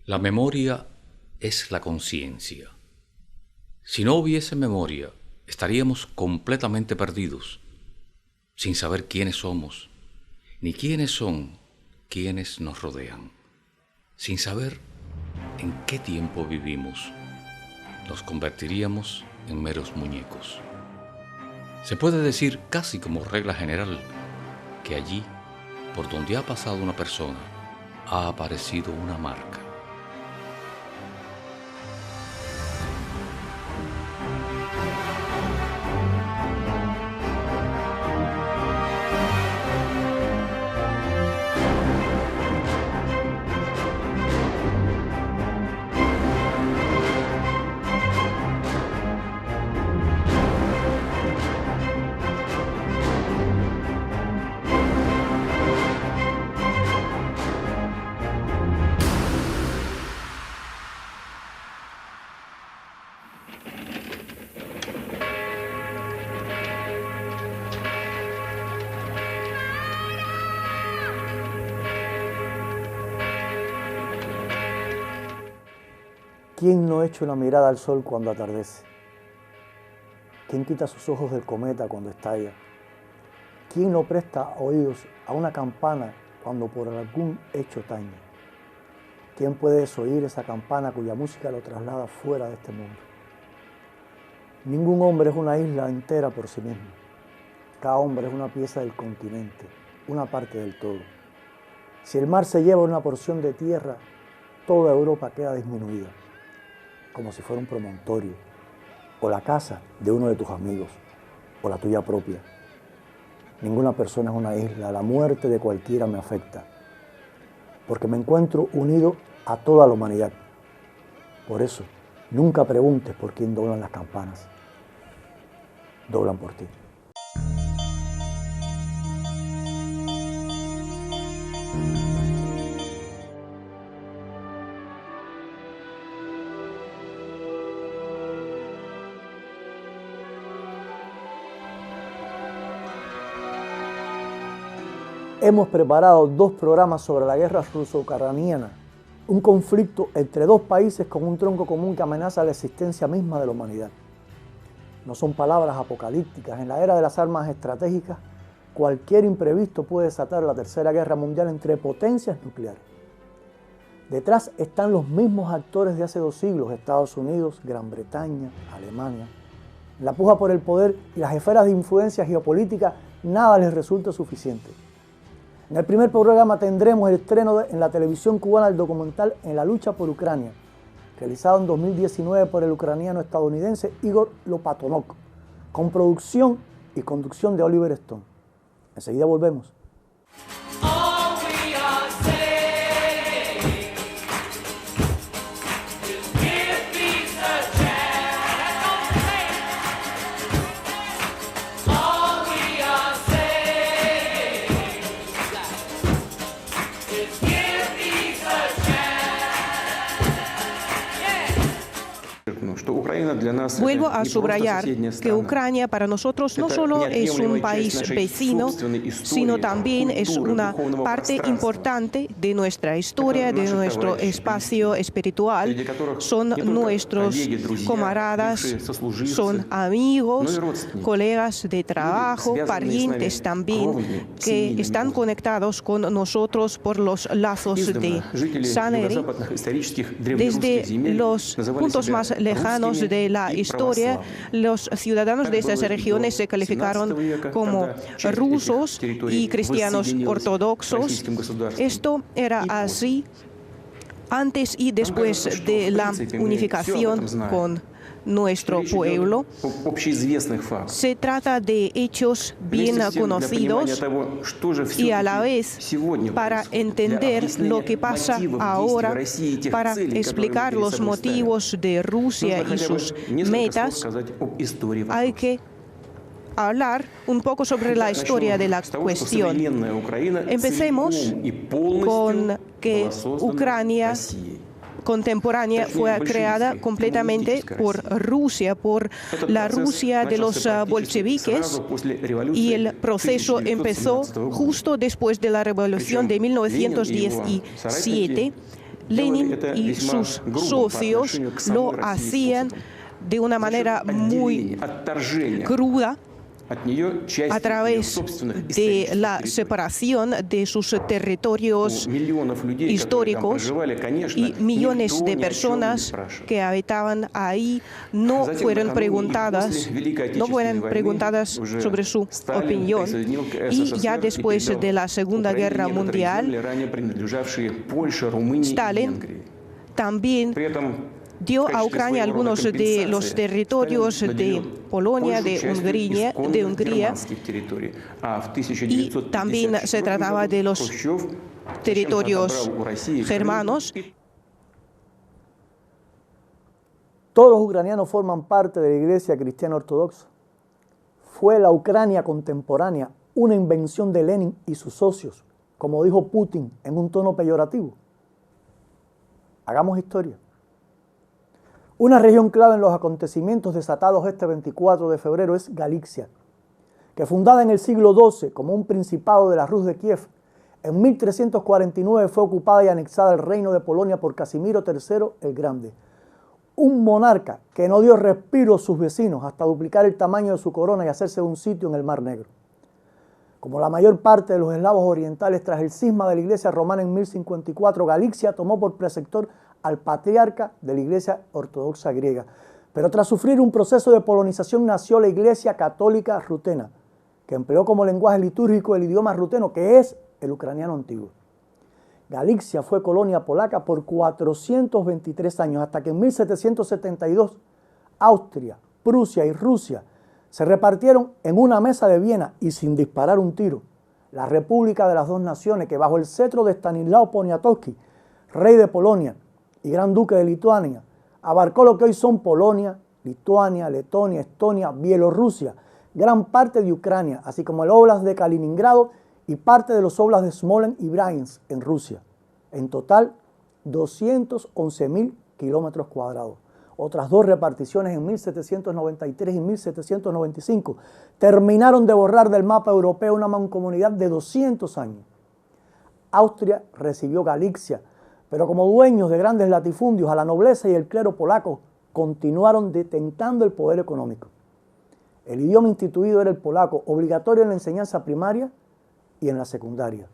La memoria es la conciencia. Si no hubiese memoria, estaríamos completamente perdidos, sin saber quiénes somos, ni quiénes son quienes nos rodean, sin saber en qué tiempo vivimos. Nos convertiríamos en meros muñecos. Se puede decir casi como regla general que allí, por donde ha pasado una persona, ha aparecido una marca. ¿Quién no echa una mirada al sol cuando atardece? ¿Quién quita sus ojos del cometa cuando estalla? ¿Quién no presta oídos a una campana cuando por algún hecho tañe? ¿Quién puede desoír esa campana cuya música lo traslada fuera de este mundo? Ningún hombre es una isla entera por sí mismo. Cada hombre es una pieza del continente, una parte del todo. Si el mar se lleva una porción de tierra, toda Europa queda disminuida, como si fuera un promontorio, o la casa de uno de tus amigos, o la tuya propia. Ninguna persona es una isla, la muerte de cualquiera me afecta, porque me encuentro unido a toda la humanidad. Por eso, nunca preguntes por quién doblan las campanas. Doblan por ti. Hemos preparado 2 programas sobre la guerra ruso-ucraniana, un conflicto entre 2 países con un tronco común que amenaza la existencia misma de la humanidad. No son palabras apocalípticas. En la era de las armas estratégicas, cualquier imprevisto puede desatar la Tercera Guerra Mundial entre potencias nucleares. Detrás están los mismos actores de hace 2 siglos, Estados Unidos, Gran Bretaña, Alemania. En la puja por el poder y las esferas de influencia geopolítica, nada les resulta suficiente. En el primer programa tendremos el estreno en la televisión cubana del documental En la lucha por Ucrania, realizado en 2019 por el ucraniano estadounidense Igor Lopatonok, con producción y conducción de Oliver Stone. Enseguida volvemos. Vuelvo a subrayar que Ucrania para nosotros no solo es un país vecino, sino también es una parte importante de nuestra historia, de nuestro espacio espiritual. Son nuestros camaradas, son amigos, colegas de trabajo, parientes también, que están conectados con nosotros por los lazos de sangre. Desde los puntos más lejanos de la historia, los ciudadanos de estas regiones se calificaron como rusos y cristianos ortodoxos. Esto era así antes y después de la unificación con nuestro pueblo. Se trata de hechos bien conocidos y a la vez, para entender lo que pasa ahora, para explicar los motivos de Rusia y sus metas, hay que hablar un poco sobre la historia de la cuestión. Empecemos con que Ucrania contemporánea fue creada completamente por Rusia, por la Rusia de los bolcheviques, y el proceso empezó justo después de la revolución de 1917. Lenin y sus socios lo hacían de una manera muy cruda, a través de la separación de sus territorios históricos, y millones de personas que habitaban ahí no fueron preguntadas sobre su opinión. Y ya después de la Segunda Guerra Mundial, Stalin también dio a Ucrania algunos de los territorios de Polonia, de Hungría, y también se trataba de los territorios germanos. Todos los ucranianos forman parte de la Iglesia Cristiana Ortodoxa. ¿Fue la Ucrania contemporánea una invención de Lenin y sus socios, como dijo Putin en un tono peyorativo? Hagamos historia. Una región clave en los acontecimientos desatados este 24 de febrero es Galicia, que fundada en el siglo XII como un principado de la Rus de Kiev, en 1349 fue ocupada y anexada al reino de Polonia por Casimiro III el Grande, un monarca que no dio respiro a sus vecinos hasta duplicar el tamaño de su corona y hacerse un sitio en el Mar Negro. Como la mayor parte de los eslavos orientales, tras el cisma de la Iglesia romana en 1054, Galicia tomó por preceptor al patriarca de la Iglesia Ortodoxa griega. Pero tras sufrir un proceso de polonización nació la Iglesia Católica Rutena, que empleó como lenguaje litúrgico el idioma ruteno, que es el ucraniano antiguo. Galicia fue colonia polaca por 423 años, hasta que en 1772 Austria, Prusia y Rusia se repartieron en una mesa de Viena y sin disparar un tiro. La República de las Dos Naciones, que bajo el cetro de Stanislao Poniatowski, rey de Polonia y gran duque de Lituania, abarcó lo que hoy son Polonia, Lituania, Letonia, Estonia, Bielorrusia, gran parte de Ucrania, así como el óblast de Kaliningrado y parte de los óblasts de Smolensk y Bryansk en Rusia. En total, 211.000 kilómetros cuadrados. Otras dos reparticiones en 1793 y 1795 terminaron de borrar del mapa europeo una mancomunidad de 200 años. Austria recibió Galicia, pero como dueños de grandes latifundios, a la nobleza y el clero polaco continuaron detentando el poder económico. El idioma instituido era el polaco, obligatorio en la enseñanza primaria y en la secundaria.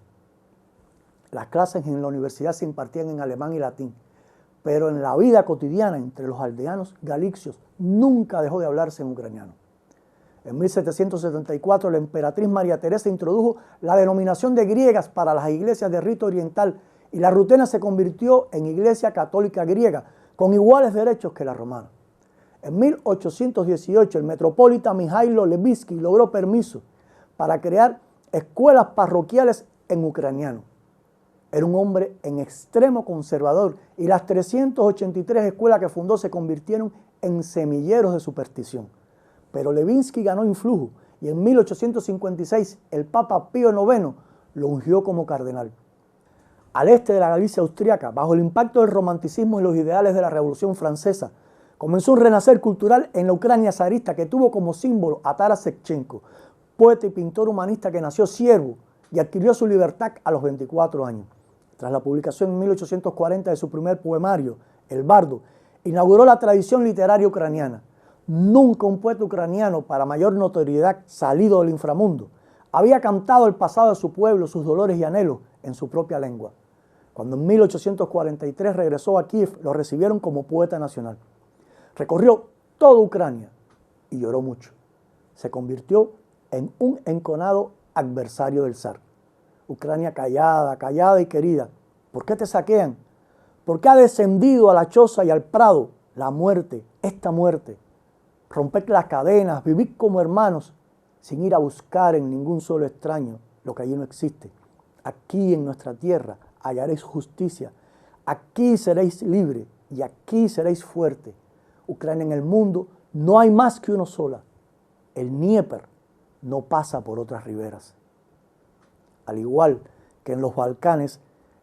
Las clases en la universidad se impartían en alemán y latín, pero en la vida cotidiana entre los aldeanos galicios nunca dejó de hablarse en ucraniano. En 1774 la emperatriz María Teresa introdujo la denominación de griegas para las iglesias de rito oriental y la rutena se convirtió en iglesia católica griega con iguales derechos que la romana. En 1818 el metropolita Mijailo Levinsky logró permiso para crear escuelas parroquiales en ucraniano. Era un hombre en extremo conservador y las 383 escuelas que fundó se convirtieron en semilleros de superstición. Pero Levinsky ganó influjo y en 1856 el Papa Pío IX lo ungió como cardenal. Al este de la Galicia austríaca, bajo el impacto del romanticismo y los ideales de la Revolución Francesa, comenzó un renacer cultural en la Ucrania zarista que tuvo como símbolo a Taras Shevchenko, poeta y pintor humanista que nació siervo y adquirió su libertad a los 24 años. Tras la publicación en 1840 de su primer poemario, El Bardo, inauguró la tradición literaria ucraniana. Nunca un poeta ucraniano para mayor notoriedad salido del inframundo había cantado el pasado de su pueblo, sus dolores y anhelos en su propia lengua. Cuando en 1843 regresó a Kiev, lo recibieron como poeta nacional. Recorrió toda Ucrania y lloró mucho. Se convirtió en un enconado adversario del zar. Ucrania callada, callada y querida. ¿Por qué te saquean? ¿Por qué ha descendido a la choza y al prado la muerte, esta muerte? Romper las cadenas, vivir como hermanos, sin ir a buscar en ningún solo extraño lo que allí no existe. Aquí en nuestra tierra hallaréis justicia, aquí seréis libres y aquí seréis fuertes. Ucrania en el mundo no hay más que uno sola. El Dnieper no pasa por otras riberas. Al igual que en los Balcanes,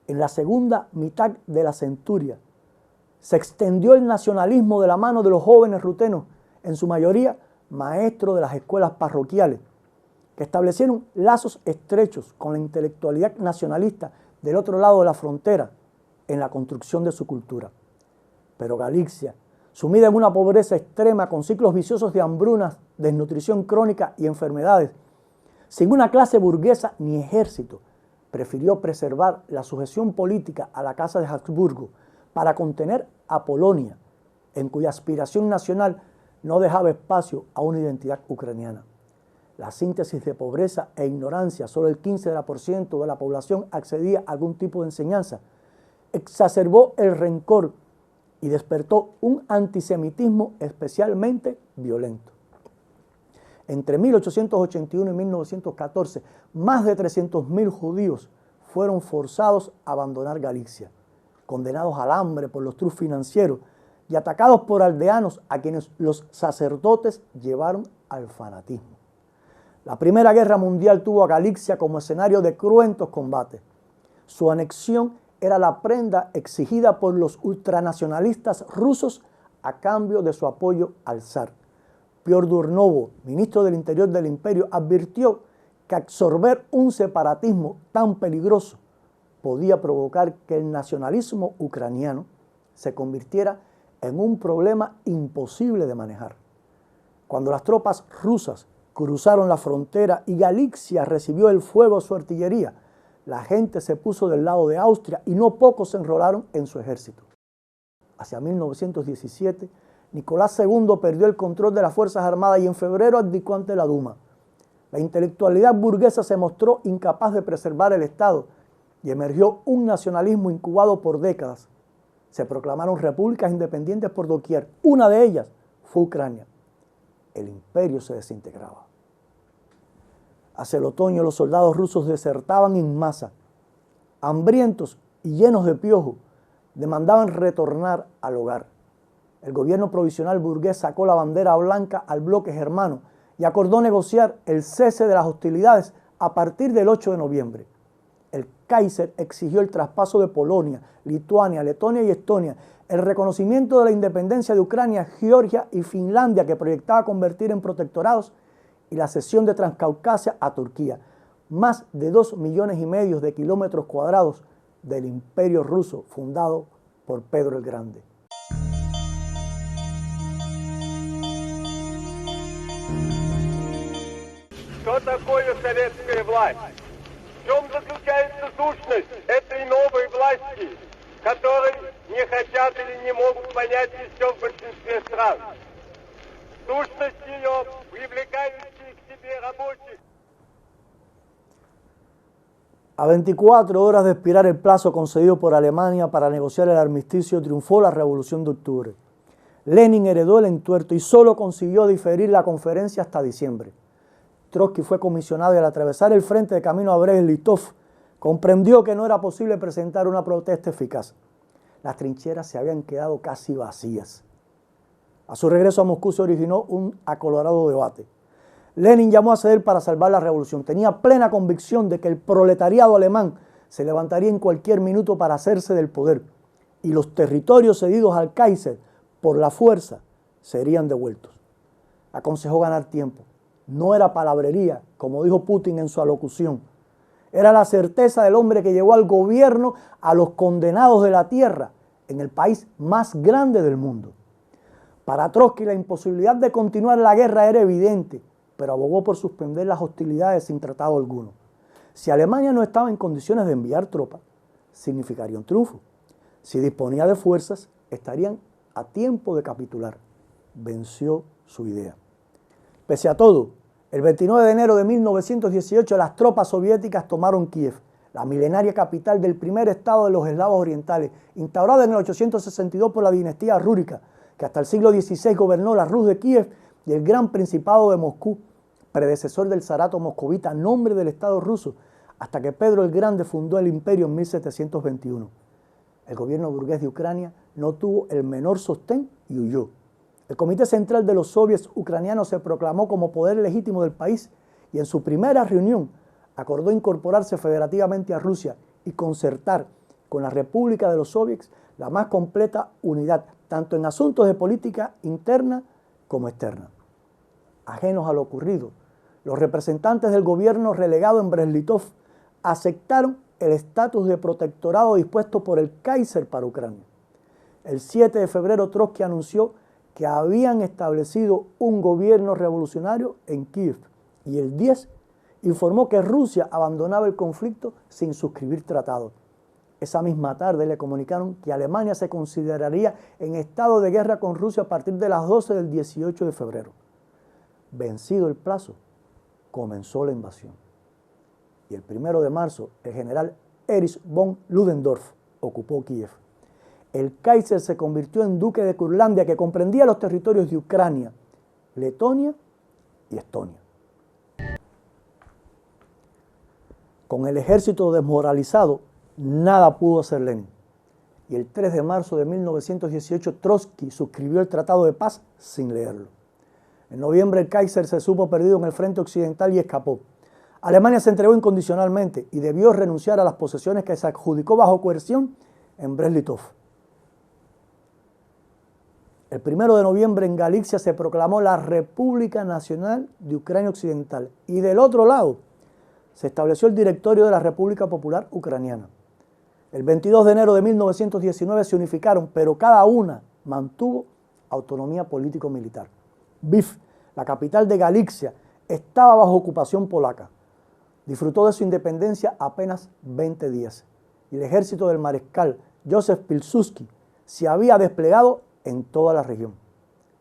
en la segunda mitad de la centuria, se extendió el nacionalismo de la mano de los jóvenes rutenos, en su mayoría maestros de las escuelas parroquiales, que establecieron lazos estrechos con la intelectualidad nacionalista del otro lado de la frontera en la construcción de su cultura. Pero Galicia, sumida en una pobreza extrema con ciclos viciosos de hambrunas, desnutrición crónica y enfermedades, sin una clase burguesa ni ejército, prefirió preservar la sujeción política a la Casa de Habsburgo para contener a Polonia, en cuya aspiración nacional no dejaba espacio a una identidad ucraniana. La síntesis de pobreza e ignorancia, solo el 15% de la población accedía a algún tipo de enseñanza, exacerbó el rencor y despertó un antisemitismo especialmente violento. Entre 1881 y 1914, más de 300.000 judíos fueron forzados a abandonar Galicia, condenados al hambre por los trust financieros y atacados por aldeanos a quienes los sacerdotes llevaron al fanatismo. La Primera Guerra Mundial tuvo a Galicia como escenario de cruentos combates. Su anexión era la prenda exigida por los ultranacionalistas rusos a cambio de su apoyo al zar. Piotr Durnovo, ministro del Interior del Imperio, advirtió que absorber un separatismo tan peligroso podía provocar que el nacionalismo ucraniano se convirtiera en un problema imposible de manejar. Cuando las tropas rusas cruzaron la frontera y Galicia recibió el fuego de su artillería, la gente se puso del lado de Austria y no pocos se enrolaron en su ejército. Hacia 1917, Nicolás II perdió el control de las Fuerzas Armadas y en febrero abdicó ante la Duma. La intelectualidad burguesa se mostró incapaz de preservar el Estado y emergió un nacionalismo incubado por décadas. Se proclamaron repúblicas independientes por doquier. Una de ellas fue Ucrania. El imperio se desintegraba. Hacia el otoño los soldados rusos desertaban en masa. Hambrientos y llenos de piojo, demandaban retornar al hogar. El gobierno provisional burgués sacó la bandera blanca al bloque germano y acordó negociar el cese de las hostilidades a partir del 8 de noviembre. El Kaiser exigió el traspaso de Polonia, Lituania, Letonia y Estonia, el reconocimiento de la independencia de Ucrania, Georgia y Finlandia, que proyectaba convertir en protectorados, y la cesión de Transcaucasia a Turquía, más de 2,5 millones de kilómetros cuadrados del imperio ruso fundado por Pedro el Grande. Что такое советская власть? В чем заключается сущность этой новой власти, которой не хотят или не могут понять еще в большинстве стран? Сущность ее, привлекающая к себе рабочих. A 24 horas de expirar el plazo concedido por Alemania para negociar el armisticio, triunfó la Revolución de Octubre. Lenin heredó el entuerto y solo consiguió diferir la conferencia hasta diciembre. Trotsky fue comisionado y al atravesar el frente de camino a Brest-Litov, comprendió que no era posible presentar una protesta eficaz. Las trincheras se habían quedado casi vacías. A su regreso a Moscú se originó un acalorado debate. Lenin llamó a ceder para salvar la revolución. Tenía plena convicción de que el proletariado alemán se levantaría en cualquier minuto para hacerse del poder y los territorios cedidos al Kaiser por la fuerza serían devueltos. Aconsejó ganar tiempo. No era palabrería, como dijo Putin en su alocución. Era la certeza del hombre que llevó al gobierno a los condenados de la tierra en el país más grande del mundo. Para Trotsky la imposibilidad de continuar la guerra era evidente, pero abogó por suspender las hostilidades sin tratado alguno. Si Alemania no estaba en condiciones de enviar tropas, significaría un triunfo. Si disponía de fuerzas, estarían a tiempo de capitular. Venció su idea. Pese a todo, el 29 de enero de 1918 las tropas soviéticas tomaron Kiev, la milenaria capital del primer estado de los eslavos orientales, instaurada en el 862 por la dinastía rúrica, que hasta el siglo XVI gobernó la Rus de Kiev y el Gran Principado de Moscú, predecesor del zarato moscovita, nombre del Estado ruso, hasta que Pedro el Grande fundó el imperio en 1721. El gobierno burgués de Ucrania no tuvo el menor sostén y huyó. El Comité Central de los Soviets ucranianos se proclamó como poder legítimo del país y en su primera reunión acordó incorporarse federativamente a Rusia y concertar con la República de los Soviets la más completa unidad, tanto en asuntos de política interna como externa. Ajenos a lo ocurrido, los representantes del gobierno relegado en Brest-Litov aceptaron el estatus de protectorado dispuesto por el Kaiser para Ucrania. El 7 de febrero Trotsky anunció que habían establecido un gobierno revolucionario en Kiev y el 10 informó que Rusia abandonaba el conflicto sin suscribir tratado. Esa misma tarde le comunicaron que Alemania se consideraría en estado de guerra con Rusia a partir de las 12 del 18 de febrero. Vencido el plazo, comenzó la invasión. Y el 1 de marzo, el general Erich von Ludendorff ocupó Kiev. El Kaiser se convirtió en duque de Curlandia, que comprendía los territorios de Ucrania, Letonia y Estonia. Con el ejército desmoralizado, nada pudo hacer Lenin. Y el 3 de marzo de 1918, Trotsky suscribió el Tratado de Paz sin leerlo. En noviembre, el Kaiser se supo perdido en el frente occidental y escapó. Alemania se entregó incondicionalmente y debió renunciar a las posesiones que se adjudicó bajo coerción en Brest-Litov. El 1 de noviembre en Galicia se proclamó la República Nacional de Ucrania Occidental y del otro lado se estableció el Directorio de la República Popular Ucraniana. El 22 de enero de 1919 se unificaron, pero cada una mantuvo autonomía político-militar. Lviv, la capital de Galicia, estaba bajo ocupación polaca. Disfrutó de su independencia apenas 20 días y el ejército del mariscal Józef Pilsudski se había desplegado en toda la región.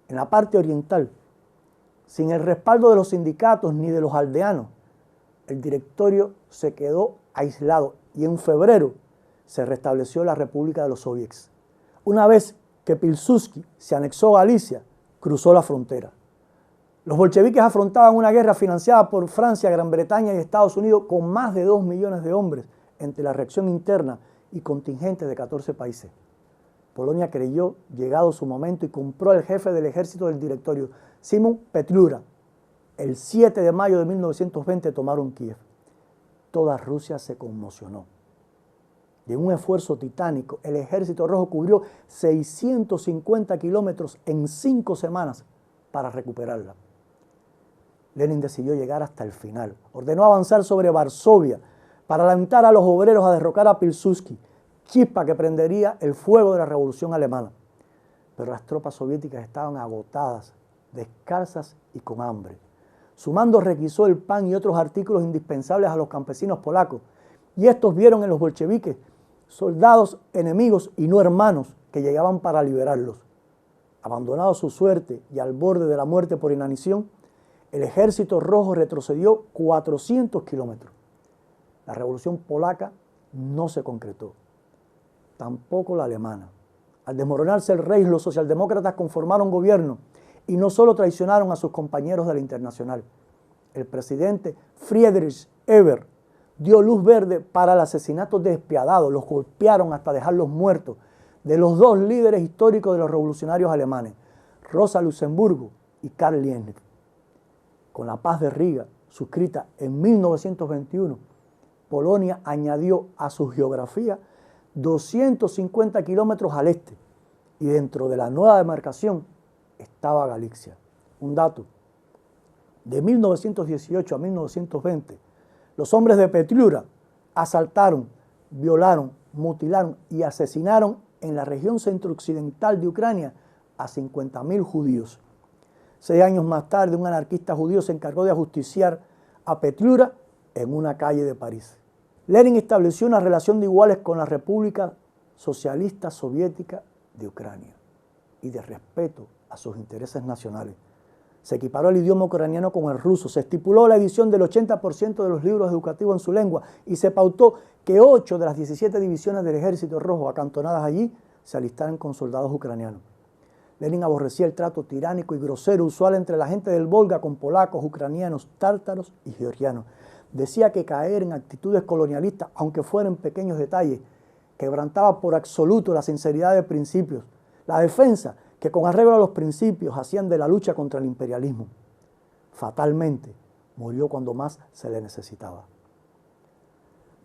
En la parte oriental, sin el respaldo de los sindicatos ni de los aldeanos, el directorio se quedó aislado y en febrero se restableció la República de los Soviets. Una vez que Pilsudski se anexó a Galicia, cruzó la frontera. Los bolcheviques afrontaban una guerra financiada por Francia, Gran Bretaña y Estados Unidos con más de 2 millones de hombres entre la reacción interna y contingentes de 14 países. Polonia creyó llegado su momento y compró al jefe del ejército del directorio, Szymon Petlura. El 7 de mayo de 1920 tomaron Kiev. Toda Rusia se conmocionó. Y en un esfuerzo titánico, el ejército rojo cubrió 650 kilómetros en 5 semanas para recuperarla. Lenin decidió llegar hasta el final. Ordenó avanzar sobre Varsovia para alentar a los obreros a derrocar a Pilsudski, chispa que prendería el fuego de la revolución alemana. Pero las tropas soviéticas estaban agotadas, descalzas y con hambre. Su mando requisó el pan y otros artículos indispensables a los campesinos polacos, y estos vieron en los bolcheviques soldados enemigos y no hermanos que llegaban para liberarlos. Abandonado a su suerte y al borde de la muerte por inanición, el ejército rojo retrocedió 400 kilómetros. La revolución polaca no se concretó, tampoco la alemana. Al desmoronarse el Reich, los socialdemócratas conformaron gobierno y no solo traicionaron a sus compañeros de la Internacional. El presidente Friedrich Ebert dio luz verde para el asesinato despiadado, los golpearon hasta dejarlos muertos, de los 2 líderes históricos de los revolucionarios alemanes, Rosa Luxemburgo y Karl Liebknecht. Con la Paz de Riga, suscrita en 1921, Polonia añadió a su geografía 250 kilómetros al este y dentro de la nueva demarcación estaba Galicia. Un dato, de 1918 a 1920, los hombres de Petlura asaltaron, violaron, mutilaron y asesinaron en la región centro-occidental de Ucrania a 50.000 judíos. 6 años más tarde, un anarquista judío se encargó de ajusticiar a Petlura en una calle de París. Lenin estableció una relación de iguales con la República Socialista Soviética de Ucrania y de respeto a sus intereses nacionales. Se equiparó el idioma ucraniano con el ruso, se estipuló la edición del 80% de los libros educativos en su lengua y se pautó que 8 de las 17 divisiones del Ejército Rojo acantonadas allí se alistaran con soldados ucranianos. Lenin aborrecía el trato tiránico y grosero usual entre la gente del Volga con polacos, ucranianos, tártaros y georgianos. Decía que caer en actitudes colonialistas, aunque fueran pequeños detalles, quebrantaba por absoluto la sinceridad de principios, la defensa que con arreglo a los principios hacían de la lucha contra el imperialismo. Fatalmente, murió cuando más se le necesitaba.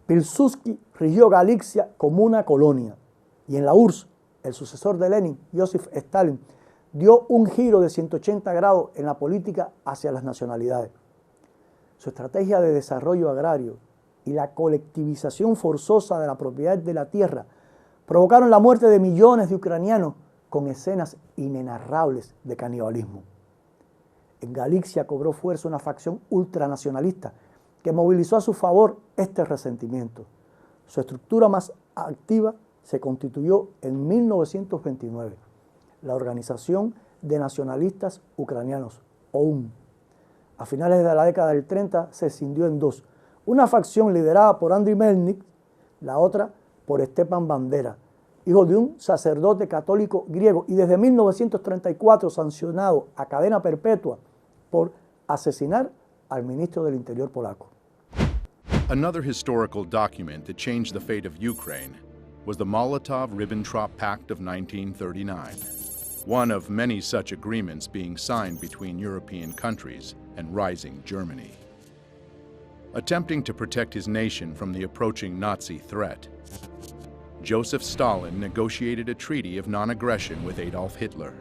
Pilsudski rigió Galicia como una colonia y en la URSS, el sucesor de Lenin, Joseph Stalin, dio un giro de 180 grados en la política hacia las nacionalidades. Su estrategia de desarrollo agrario y la colectivización forzosa de la propiedad de la tierra provocaron la muerte de millones de ucranianos con escenas inenarrables de canibalismo. En Galicia cobró fuerza una facción ultranacionalista que movilizó a su favor este resentimiento. Su estructura más activa se constituyó en 1929, la Organización de Nacionalistas Ucranianos, OUN. A finales de la década del 30 se escindió en dos, una facción liderada por Andriy Melnik, la otra por Stepan Bandera, hijo de un sacerdote católico griego y desde 1934 sancionado a cadena perpetua por asesinar al ministro del Interior polaco. Another historical document that changed the fate of Ukraine was the Molotov-Ribbentrop Pact of 1939, one of many such agreements being signed between European countries and rising Germany. Attempting to protect his nation from the approaching Nazi threat, Joseph Stalin negotiated a treaty of non-aggression with Adolf Hitler.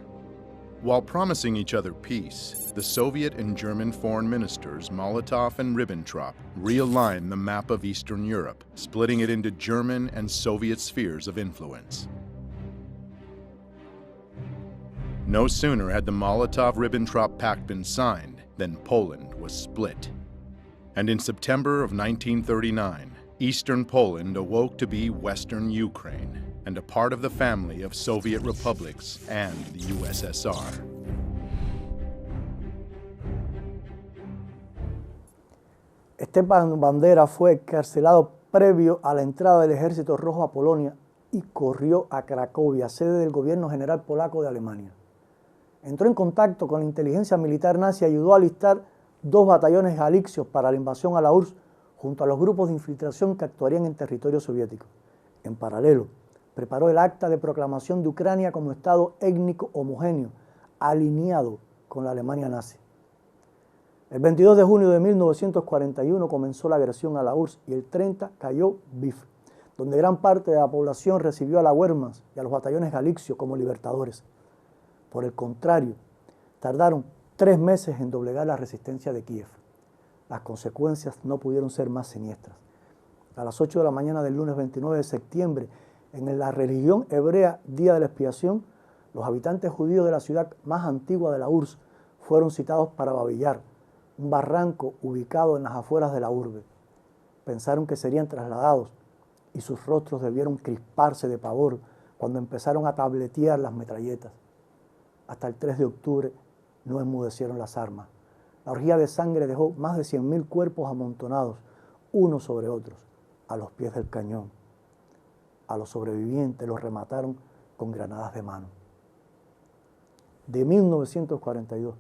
While promising each other peace, the Soviet and German foreign ministers Molotov and Ribbentrop realigned the map of Eastern Europe, splitting it into German and Soviet spheres of influence. No sooner had the Molotov-Ribbentrop Pact been signed than Poland was split. And in September of 1939, Eastern Poland awoke to be Western Ukraine and a part of the family of Soviet republics and the USSR. Stepan Bandera fue encarcelado previo a la entrada del Ejército Rojo a Polonia y corrió a Cracovia, sede del gobierno general polaco de Alemania. Entró en contacto con la inteligencia militar nazi y ayudó a alistar 2 batallones galicios para la invasión a la URSS junto a los grupos de infiltración que actuarían en territorio soviético. En paralelo, preparó el acta de proclamación de Ucrania como Estado étnico homogéneo, alineado con la Alemania nazi. El 22 de junio de 1941 comenzó la agresión a la URSS y el 30 cayó Lviv, donde gran parte de la población recibió a la Wehrmacht y a los batallones galicios como libertadores. Por el contrario, tardaron 3 meses en doblegar la resistencia de Kiev. Las consecuencias no pudieron ser más siniestras. A las 8 de la mañana del lunes 29 de septiembre, en la religión hebrea Día de la Expiación, los habitantes judíos de la ciudad más antigua de la URSS fueron citados para Babillar, un barranco ubicado en las afueras de la urbe. Pensaron que serían trasladados y sus rostros debieron crisparse de pavor cuando empezaron a tabletear las metralletas. Hasta el 3 de octubre no enmudecieron las armas. La orgía de sangre dejó más de 100.000 cuerpos amontonados, unos sobre otros, a los pies del cañón. A los sobrevivientes los remataron con granadas de mano. De 1942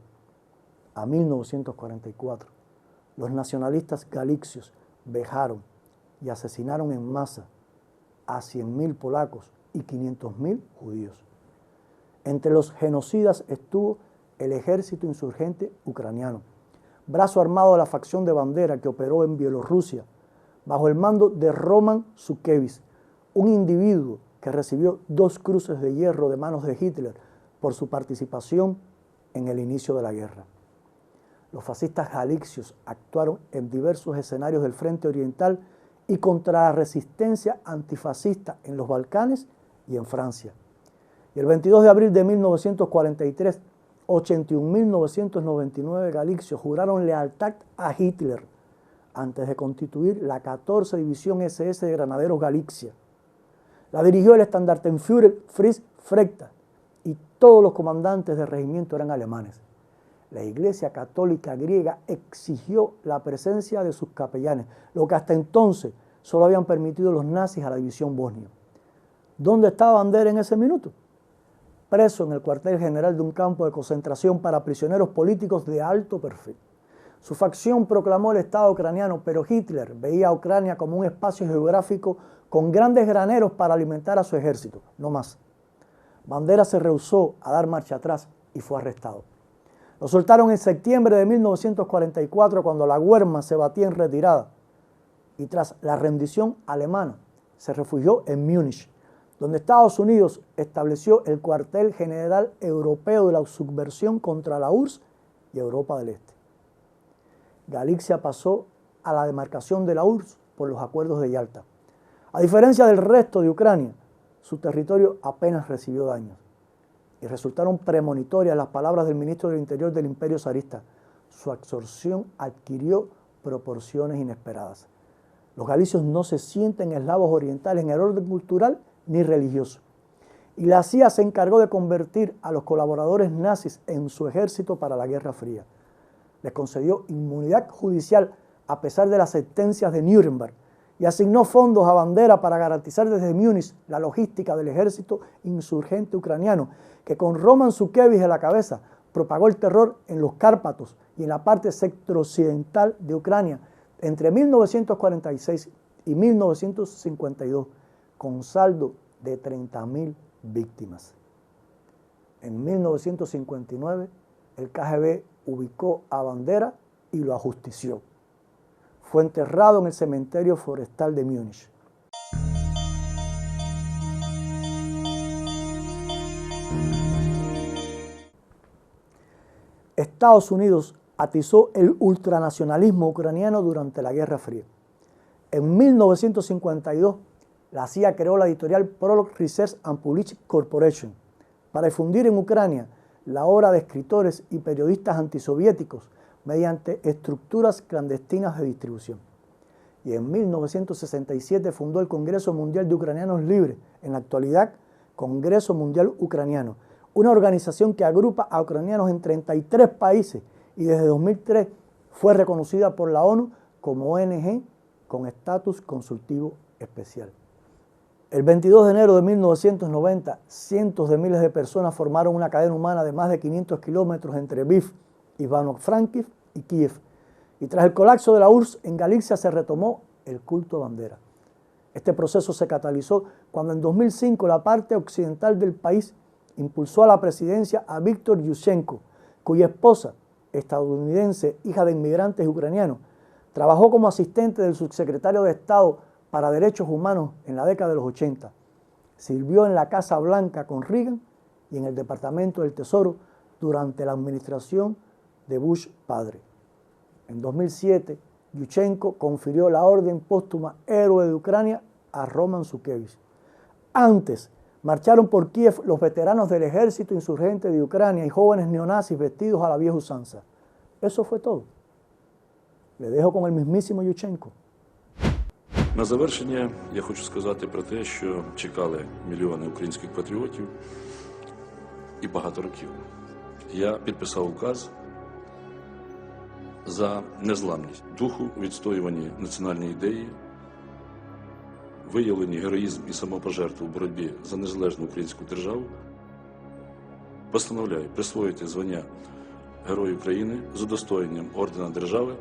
a 1944, los nacionalistas galicios vejaron y asesinaron en masa a 100.000 polacos y 500.000 judíos. Entre los genocidas estuvo el ejército insurgente ucraniano, brazo armado de la facción de Bandera que operó en Bielorrusia, bajo el mando de Roman Šuškevich, un individuo que recibió 2 cruces de hierro de manos de Hitler por su participación en el inicio de la guerra. Los fascistas galicios actuaron en diversos escenarios del frente oriental y contra la resistencia antifascista en los Balcanes y en Francia. Y el 22 de abril de 1943, 81.999 galicios juraron lealtad a Hitler antes de constituir la 14 División SS de Granaderos Galicia. La dirigió el Standartenführer Fritz Frechta y todos los comandantes del regimiento eran alemanes. La Iglesia Católica griega exigió la presencia de sus capellanes, lo que hasta entonces solo habían permitido los nazis a la división bosnia. ¿Dónde estaba Bandera en ese minuto? Preso en el cuartel general de un campo de concentración para prisioneros políticos de alto perfil. Su facción proclamó el Estado ucraniano, pero Hitler veía a Ucrania como un espacio geográfico con grandes graneros para alimentar a su ejército, no más. Bandera se rehusó a dar marcha atrás y fue arrestado. Lo soltaron en septiembre de 1944 cuando la Wehrmacht se batía en retirada y tras la rendición alemana se refugió en Múnich, donde Estados Unidos estableció el cuartel general europeo de la subversión contra la URSS y Europa del Este. Galicia pasó a la demarcación de la URSS por los acuerdos de Yalta. A diferencia del resto de Ucrania, su territorio apenas recibió daños. Y resultaron premonitorias las palabras del ministro del Interior del Imperio zarista. Su absorción adquirió proporciones inesperadas. Los galicios no se sienten eslavos orientales en el orden cultural ni religioso. Y la CIA se encargó de convertir a los colaboradores nazis en su ejército para la Guerra Fría. Les concedió inmunidad judicial a pesar de las sentencias de Nuremberg y asignó fondos a Bandera para garantizar desde Múnich la logística del ejército insurgente ucraniano, que con Roman Zukevich a la cabeza propagó el terror en los Cárpatos y en la parte centro-occidental de Ucrania entre 1946 y 1952, con saldo de 30.000 víctimas. En 1959, el KGB ubicó a Bandera y lo ajustició. Fue enterrado en el cementerio forestal de Múnich. Estados Unidos atizó el ultranacionalismo ucraniano durante la Guerra Fría. En 1952, la CIA creó la editorial Prolog Research and Publishing Corporation para difundir en Ucrania la obra de escritores y periodistas antisoviéticos mediante estructuras clandestinas de distribución. Y en 1967 fundó el Congreso Mundial de Ucranianos Libres, en la actualidad Congreso Mundial Ucraniano, una organización que agrupa a ucranianos en 33 países y desde 2003 fue reconocida por la ONU como ONG con estatus consultivo especial. El 22 de enero de 1990, cientos de miles de personas formaron una cadena humana de más de 500 kilómetros entre Lviv, Ivano-Frankivsk y Kiev. Y tras el colapso de la URSS, en Galicia se retomó el culto a Bandera. Este proceso se catalizó cuando en 2005 la parte occidental del país impulsó a la presidencia a Víktor Yushchenko, cuya esposa, estadounidense, hija de inmigrantes ucranianos, trabajó como asistente del subsecretario de Estado para Derechos Humanos en la década de los 80. Sirvió en la Casa Blanca con Reagan y en el Departamento del Tesoro durante la administración de Bush padre. En 2007, Yushchenko confirió la orden póstuma Héroe de Ucrania a Roman Zukevich. Antes, marcharon por Kiev los veteranos del ejército insurgente de Ucrania y jóvenes neonazis vestidos a la vieja usanza. Eso fue todo. Le dejo con el mismísimo Yushchenko. На завершення я хочу сказати про те, що чекали мільйони українських патріотів і багато років. Я підписав указ за незламність духу, відстоюванні національної ідеї, виявлені героїзм і самопожертву в боротьбі за незалежну українську державу. Постановляю присвоїти звання Герою України з удостоєнням ордена держави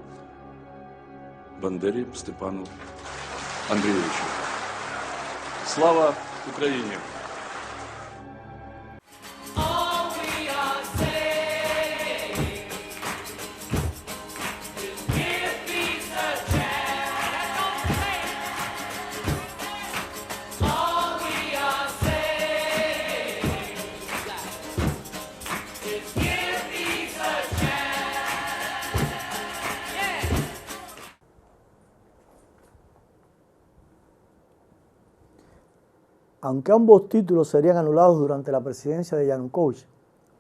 Бандері Степану Андрійовичу. Слава Україні! Aunque ambos títulos serían anulados durante la presidencia de Yanukovych,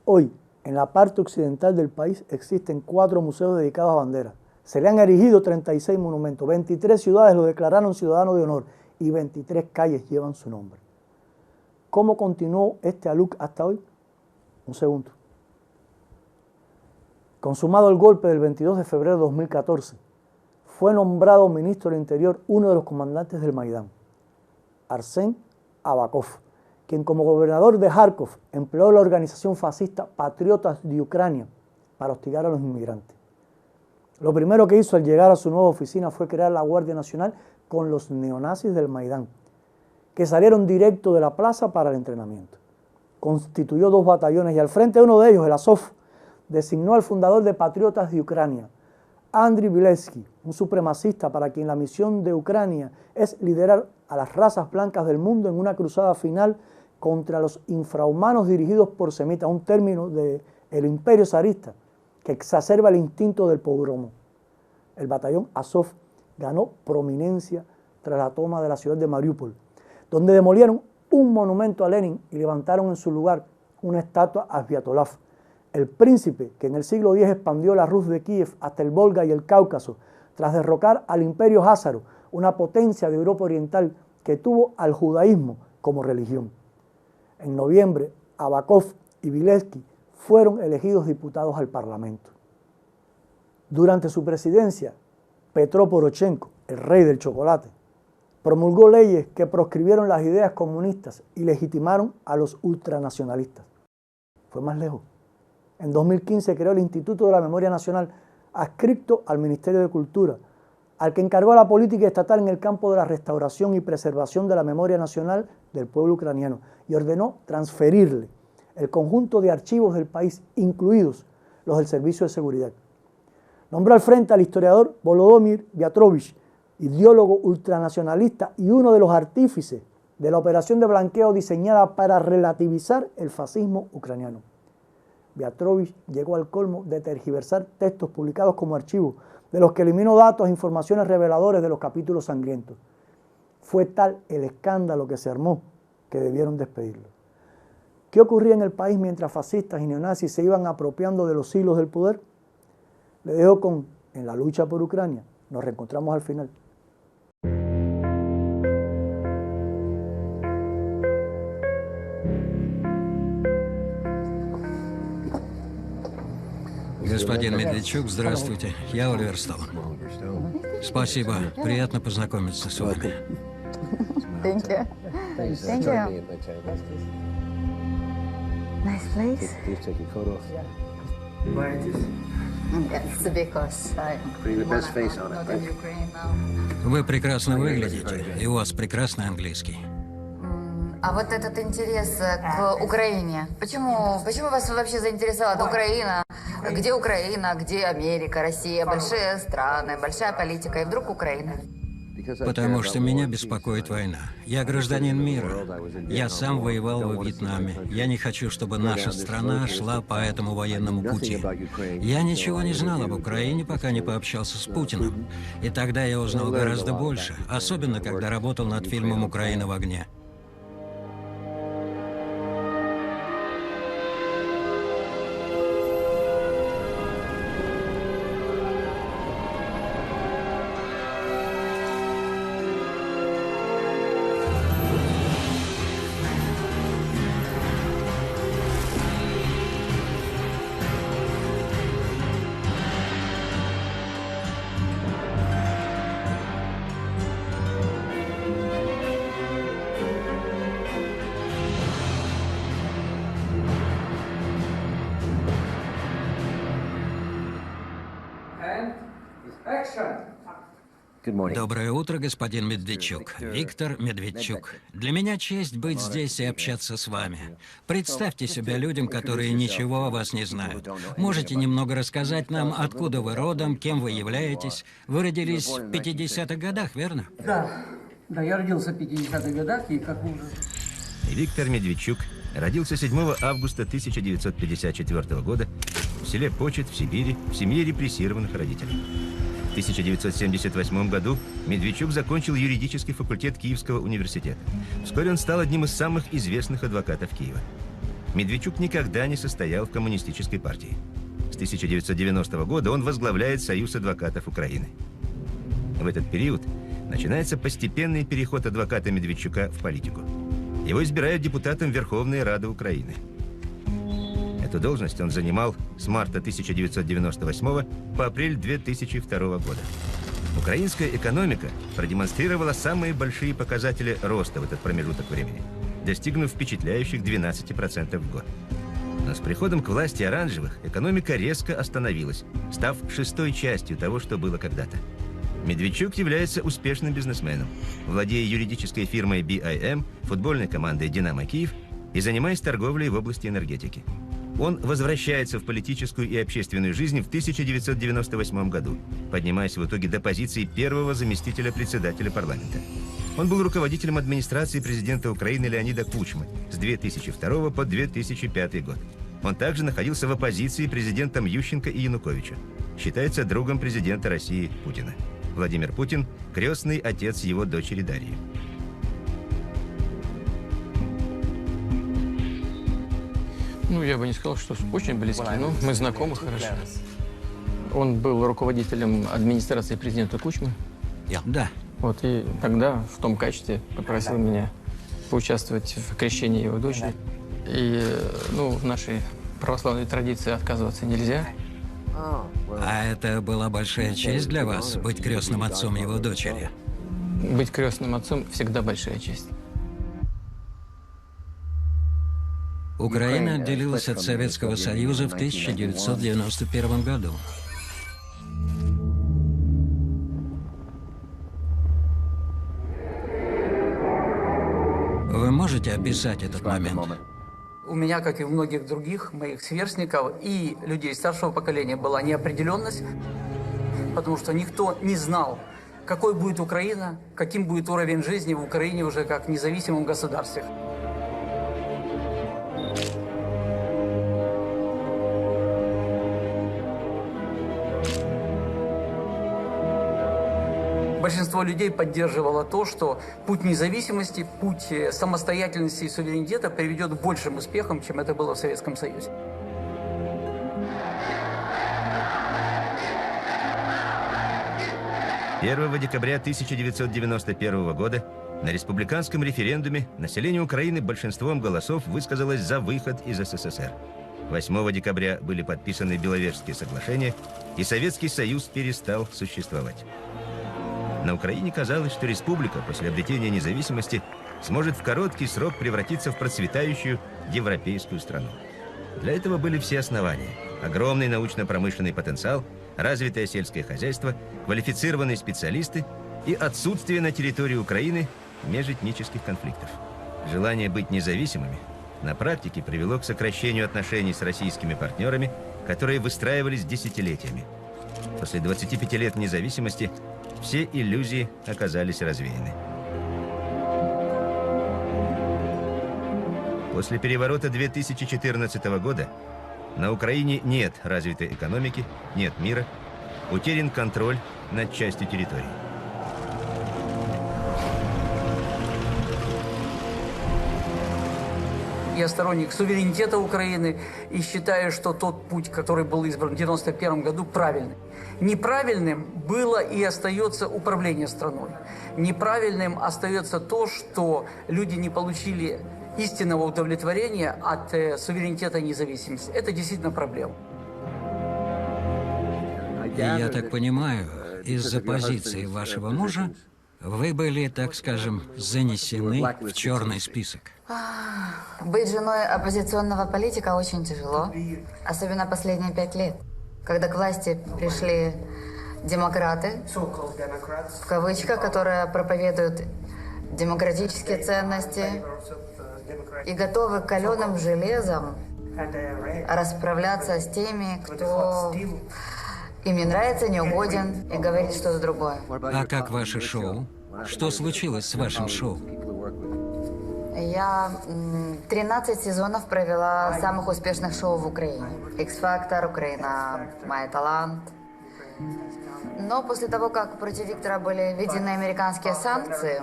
hoy, en la parte occidental del país, existen 4 museos dedicados a Bandera. Se le han erigido 36 monumentos, 23 ciudades lo declararon ciudadano de honor y 23 calles llevan su nombre. ¿Cómo continuó este aluk hasta hoy? Un segundo. Consumado el golpe del 22 de febrero de 2014, fue nombrado ministro del Interior uno de los comandantes del Maidán, Arsén Avakov, quien como gobernador de Kharkov empleó la organización fascista Patriotas de Ucrania para hostigar a los inmigrantes. Lo primero que hizo al llegar a su nueva oficina fue crear la Guardia Nacional con los neonazis del Maidán, que salieron directo de la plaza para el entrenamiento. Constituyó 2 batallones y al frente de uno de ellos, el Azov, designó al fundador de Patriotas de Ucrania, Andriy Biletsky, un supremacista para quien la misión de Ucrania es liderar a las razas blancas del mundo en una cruzada final contra los infrahumanos dirigidos por semitas, un término del imperio zarista que exacerba el instinto del pogromo. El batallón Azov ganó prominencia tras la toma de la ciudad de Mariupol, donde demolieron un monumento a Lenin y levantaron en su lugar una estatua a Sviatolov, el príncipe que en el siglo X expandió la Rus de Kiev hasta el Volga y el Cáucaso, tras derrocar al imperio házaro, una potencia de Europa Oriental que tuvo al judaísmo como religión. En noviembre, Abakov y Vilevsky fueron elegidos diputados al Parlamento. Durante su presidencia, Petro Poroshenko, el rey del chocolate, promulgó leyes que proscribieron las ideas comunistas y legitimaron a los ultranacionalistas. Fue más lejos. En 2015 creó el Instituto de la Memoria Nacional, adscrito al Ministerio de Cultura, al que encargó la política estatal en el campo de la restauración y preservación de la memoria nacional del pueblo ucraniano, y ordenó transferirle el conjunto de archivos del país, incluidos los del Servicio de Seguridad. Nombró al frente al historiador Volodymyr Vyatrovich, ideólogo ultranacionalista y uno de los artífices de la operación de blanqueo diseñada para relativizar el fascismo ucraniano. Vyatrovich llegó al colmo de tergiversar textos publicados como archivos, de los que eliminó datos e informaciones reveladores de los capítulos sangrientos. Fue tal el escándalo que se armó que debieron despedirlo. ¿Qué ocurría en el país mientras fascistas y neonazis se iban apropiando de los hilos del poder? Le dejo con En la lucha por Ucrania. Nos reencontramos al final. Господин Медведчук, здравствуйте. Я Оливер Стоун. Спасибо. Приятно познакомиться с вами. Thank you. Thank you. Nice place. Please take your coat off. Why it is? It's because I'm Putting the best face on it, not right? in Ukraine now. Вы прекрасно выглядите, и у вас прекрасный английский. А вот этот интерес к Украине, почему вас вообще заинтересовала Украина? Где Украина, где Америка, Россия? Большие страны, большая политика, и вдруг Украина. Потому что меня беспокоит война. Я гражданин мира. Я сам воевал во Вьетнаме. Я не хочу, чтобы наша страна шла по этому военному пути. Я ничего не знал об Украине, пока не пообщался с Путиным. И тогда я узнал гораздо больше, особенно когда работал над фильмом «Украина в огне». Доброе утро, господин Медведчук. Виктор Медведчук. Для меня честь быть здесь и общаться с вами. Представьте себя людям, которые ничего о вас не знают. Можете немного рассказать нам, откуда вы родом, кем вы являетесь? Вы родились в 50-х годах, верно? Да, я родился в 50-х годах, и как вы уже... Виктор Медведчук родился 7 августа 1954 года в селе Почет в Сибири в семье репрессированных родителей. В 1978 году Медведчук закончил юридический факультет Киевского университета. Вскоре он стал одним из самых известных адвокатов Киева. Медведчук никогда не состоял в коммунистической партии. С 1990 года он возглавляет Союз адвокатов Украины. В этот период начинается постепенный переход адвоката Медведчука в политику. Его избирают депутатом Верховной Рады Украины. Эту должность он занимал с марта 1998 по апрель 2002 года. Украинская экономика продемонстрировала самые большие показатели роста в этот промежуток времени, достигнув впечатляющих 12% в год. Но с приходом к власти оранжевых экономика резко остановилась, став шестой частью того, что было когда-то. Медведчук является успешным бизнесменом, владея юридической фирмой BIM, футбольной командой «Динамо Киев» и занимаясь торговлей в области энергетики. Он возвращается в политическую и общественную жизнь в 1998 году, поднимаясь в итоге до позиции первого заместителя председателя парламента. Он был руководителем администрации президента Украины Леонида Кучмы с 2002 по 2005 год. Он также находился в оппозиции президентам Ющенко и Януковича. Считается другом президента России Путина. Владимир Путин – крестный отец его дочери Дарьи. Ну, я бы не сказал, что очень близкий, но мы знакомы хорошо. Он был руководителем администрации президента Кучмы. Да. Вот, и тогда в том качестве попросил меня поучаствовать в крещении его дочери. И, ну, в нашей православной традиции отказываться нельзя. А это была большая честь для вас, быть крестным отцом его дочери? Быть крестным отцом всегда большая честь. Украина отделилась от Советского Союза в 1991 году. Вы можете описать этот момент? У меня, как и у многих других моих сверстников и людей старшего поколения, была неопределенность, потому что никто не знал, какой будет Украина, каким будет уровень жизни в Украине уже как независимом государстве. Большинство людей поддерживало то, что путь независимости, путь самостоятельности и суверенитета приведет к большим успехам, чем это было в Советском Союзе. «1 декабря 1991 года на республиканском референдуме население Украины большинством голосов высказалось за выход из СССР. 8 декабря были подписаны Беловежские соглашения, и Советский Союз перестал существовать. На Украине казалось, что республика после обретения независимости сможет в короткий срок превратиться в процветающую европейскую страну. Для этого были все основания: огромный научно-промышленный потенциал, развитое сельское хозяйство, квалифицированные специалисты и отсутствие на территории Украины межэтнических конфликтов. Желание быть независимыми на практике привело к сокращению отношений с российскими партнерами, которые выстраивались десятилетиями. После 25 лет независимости все иллюзии оказались развеяны. После переворота 2014 года на Украине нет развитой экономики, нет мира, утерян контроль над частью территории. Я сторонник суверенитета Украины и считаю, что тот путь, который был избран в 1991 году, правильный. Неправильным было и остается управление страной. Неправильным остается то, что люди не получили истинного удовлетворения от суверенитета и независимости. Это действительно проблема. Я так понимаю, из-за позиции вашего мужа вы были, так скажем, занесены в черный список. Быть женой оппозиционного политика очень тяжело, особенно последние 5 лет, когда к власти пришли демократы, в кавычках, которые проповедуют демократические ценности и готовы каленым железом расправляться с теми, кто им не нравится, не угоден и говорит что-то другое. А как ваше шоу? Что случилось с вашим шоу? Я 13 сезонов провела самых успешных шоу в Украине. X-Factor, Украина, Май Талант. Но после того, как против Виктора были введены американские санкции,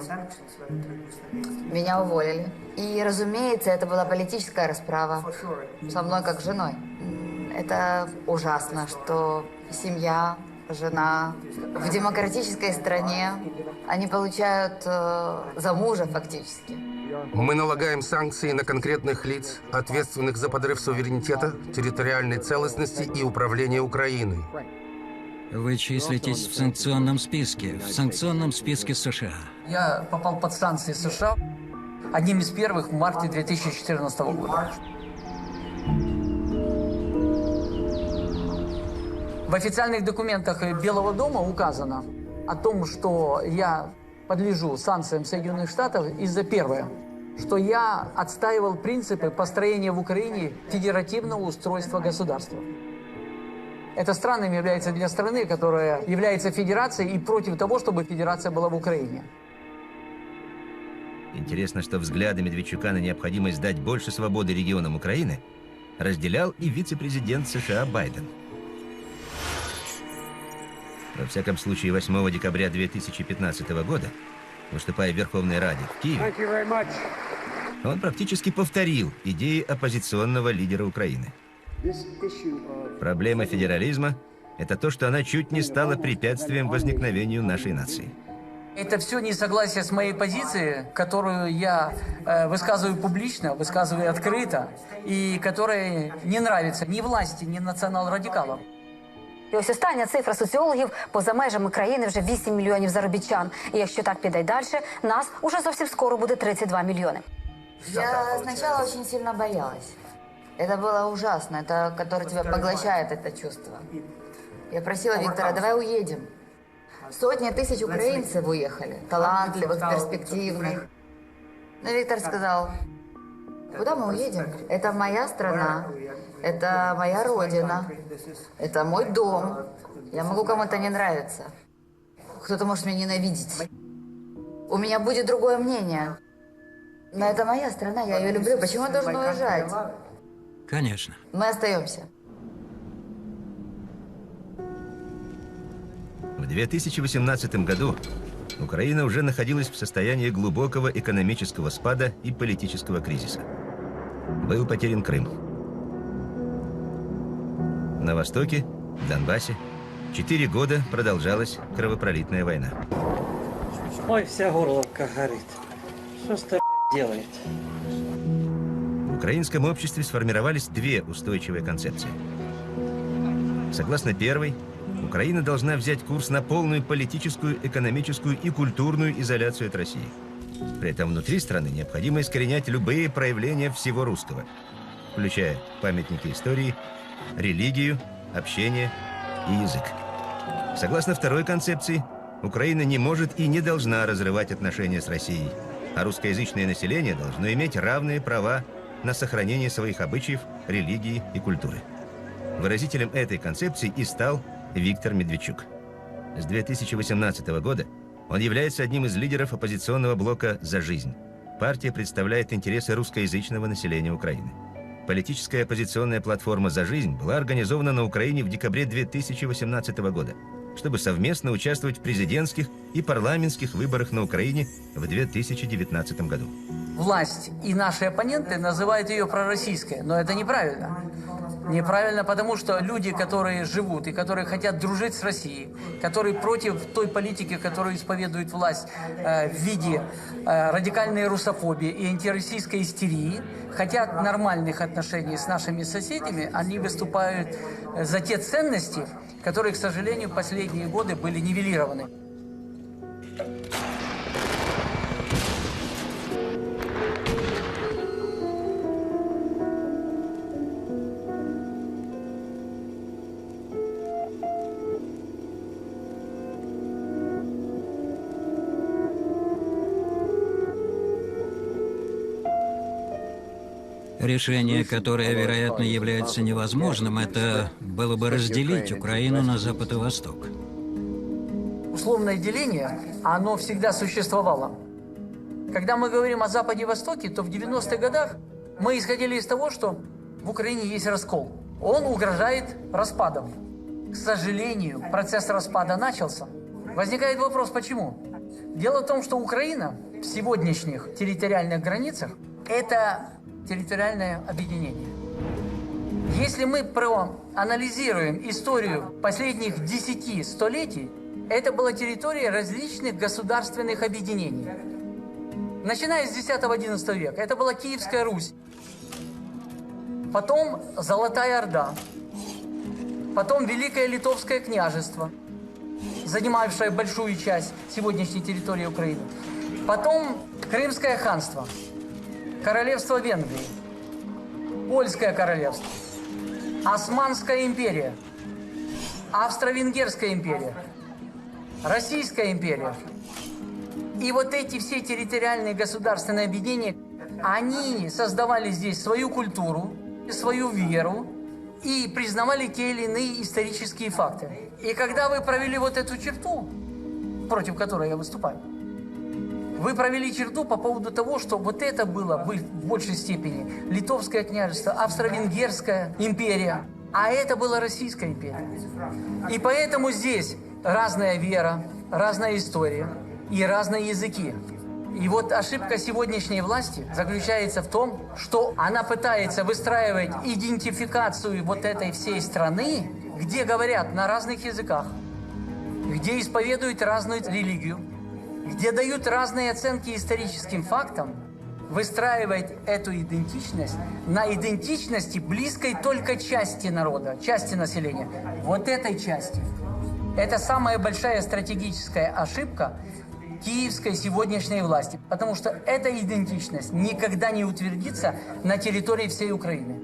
меня уволили. И, разумеется, это была политическая расправа со мной как женой. Это ужасно, что семья, жена в демократической стране, они получают за мужа фактически. Мы налагаем санкции на конкретных лиц, ответственных за подрыв суверенитета, территориальной целостности и управления Украиной. Вы числитесь в санкционном списке США. Я попал под санкции США одним из первых в марте 2014 года. В официальных документах Белого дома указано о том, что я подлежу санкциям Соединенных Штатов из-за первое, что я отстаивал принципы построения в Украине федеративного устройства государства. Это странным является для страны, которая является федерацией и против того, чтобы федерация была в Украине. Интересно, что взгляды Медведчука на необходимость дать больше свободы регионам Украины разделял и вице-президент США Байден. Во всяком случае, 8 декабря 2015 года, выступая в Верховной Раде в Киеве, он практически повторил идеи оппозиционного лидера Украины. Проблема федерализма – это то, что она чуть не стала препятствием возникновению нашей нации. Это все несогласие с моей позицией, которую я высказываю публично, высказываю открыто, и которая не нравится ни власти, ни націонал-радикалам. І ось остання цифра соціологів: поза межами країни вже 8 мільйонів заробітчан. І якщо так піде й далі, нас уже зовсім скоро буде 32 мільйони. Я сначала очень сильно боялась. Это было ужасно, это которое тебя поглощает, это чувство. Я просила Виктора: давай уедем. Сотни тысяч украинцев уехали, талантливых, перспективных. Но Виктор сказал: куда мы уедем? Это моя страна, это моя родина, это мой дом. Я могу кому-то не нравиться. Кто-то может меня ненавидеть. У меня будет другое мнение. Но это моя страна, я ее люблю. Почему я должен уезжать? Конечно. Мы остаемся. В 2018 году Украина уже находилась в состоянии глубокого экономического спада и политического кризиса. Был потерян Крым. На востоке, в Донбассе, 4 года продолжалась кровопролитная война. Ой, вся горловка горит. Что ж ты делает? В украинском обществе сформировались две устойчивые концепции. Согласно первой, Украина должна взять курс на полную политическую, экономическую и культурную изоляцию от России. При этом внутри страны необходимо искоренять любые проявления всего русского, включая памятники истории, религию, общение и язык. Согласно второй концепции, Украина не может и не должна разрывать отношения с Россией, а русскоязычное население должно иметь равные права на сохранение своих обычаев, религии и культуры. Выразителем этой концепции и стал Виктор Медведчук. С 2018 года он является одним из лидеров оппозиционного блока «За жизнь». Партия представляет интересы русскоязычного населения Украины. Политическая оппозиционная платформа «За жизнь» была организована на Украине в декабре 2018 года, чтобы совместно участвовать в президентских и парламентских выборах на Украине в 2019 году. Власть и наши оппоненты называют ее пророссийской, но это неправильно. Неправильно, потому что люди, которые живут и которые хотят дружить с Россией, которые против той политики, которую исповедует власть в виде радикальной русофобии и антироссийской истерии, хотят нормальных отношений с нашими соседями, они выступают за те ценности, которые, к сожалению, в последние годы были нивелированы. Решение, которое, вероятно, является невозможным, это было бы разделить Украину на Запад и Восток. Условное деление, оно всегда существовало. Когда мы говорим о Западе и Востоке, то в 90-х годах мы исходили из того, что в Украине есть раскол. Он угрожает распадом. К сожалению, процесс распада начался. Возникает вопрос, почему? Дело в том, что Украина в сегодняшних территориальных границах – это территориальное объединение. Если мы проанализируем историю последних 10 столетий, это была территория различных государственных объединений. Начиная с X-XI века, это была Киевская Русь, потом Золотая Орда, потом Великое Литовское княжество, занимавшее большую часть сегодняшней территории Украины, потом Крымское ханство, Королевство Венгрии, Польское королевство, Османская империя, Австро-Венгерская империя, Российская империя. И вот эти все территориальные государственные объединения, они создавали здесь свою культуру, свою веру и признавали те или иные исторические факты. И когда вы провели вот эту черту, против которой я выступаю, вы провели черту по поводу того, что вот это было в большей степени Литовское княжество, Австро-Венгерская империя, а это была Российская империя. И поэтому здесь разная вера, разная история и разные языки. И вот ошибка сегодняшней власти заключается в том, что она пытается выстраивать идентификацию вот этой всей страны, где говорят на разных языках, где исповедуют разную религию, где дают разные оценки историческим фактам, выстраивать эту идентичность на идентичности близкой только части народа, части населения. Вот этой части. Это самая большая стратегическая ошибка киевской сегодняшней власти, потому что эта идентичность никогда не утвердится на территории всей Украины.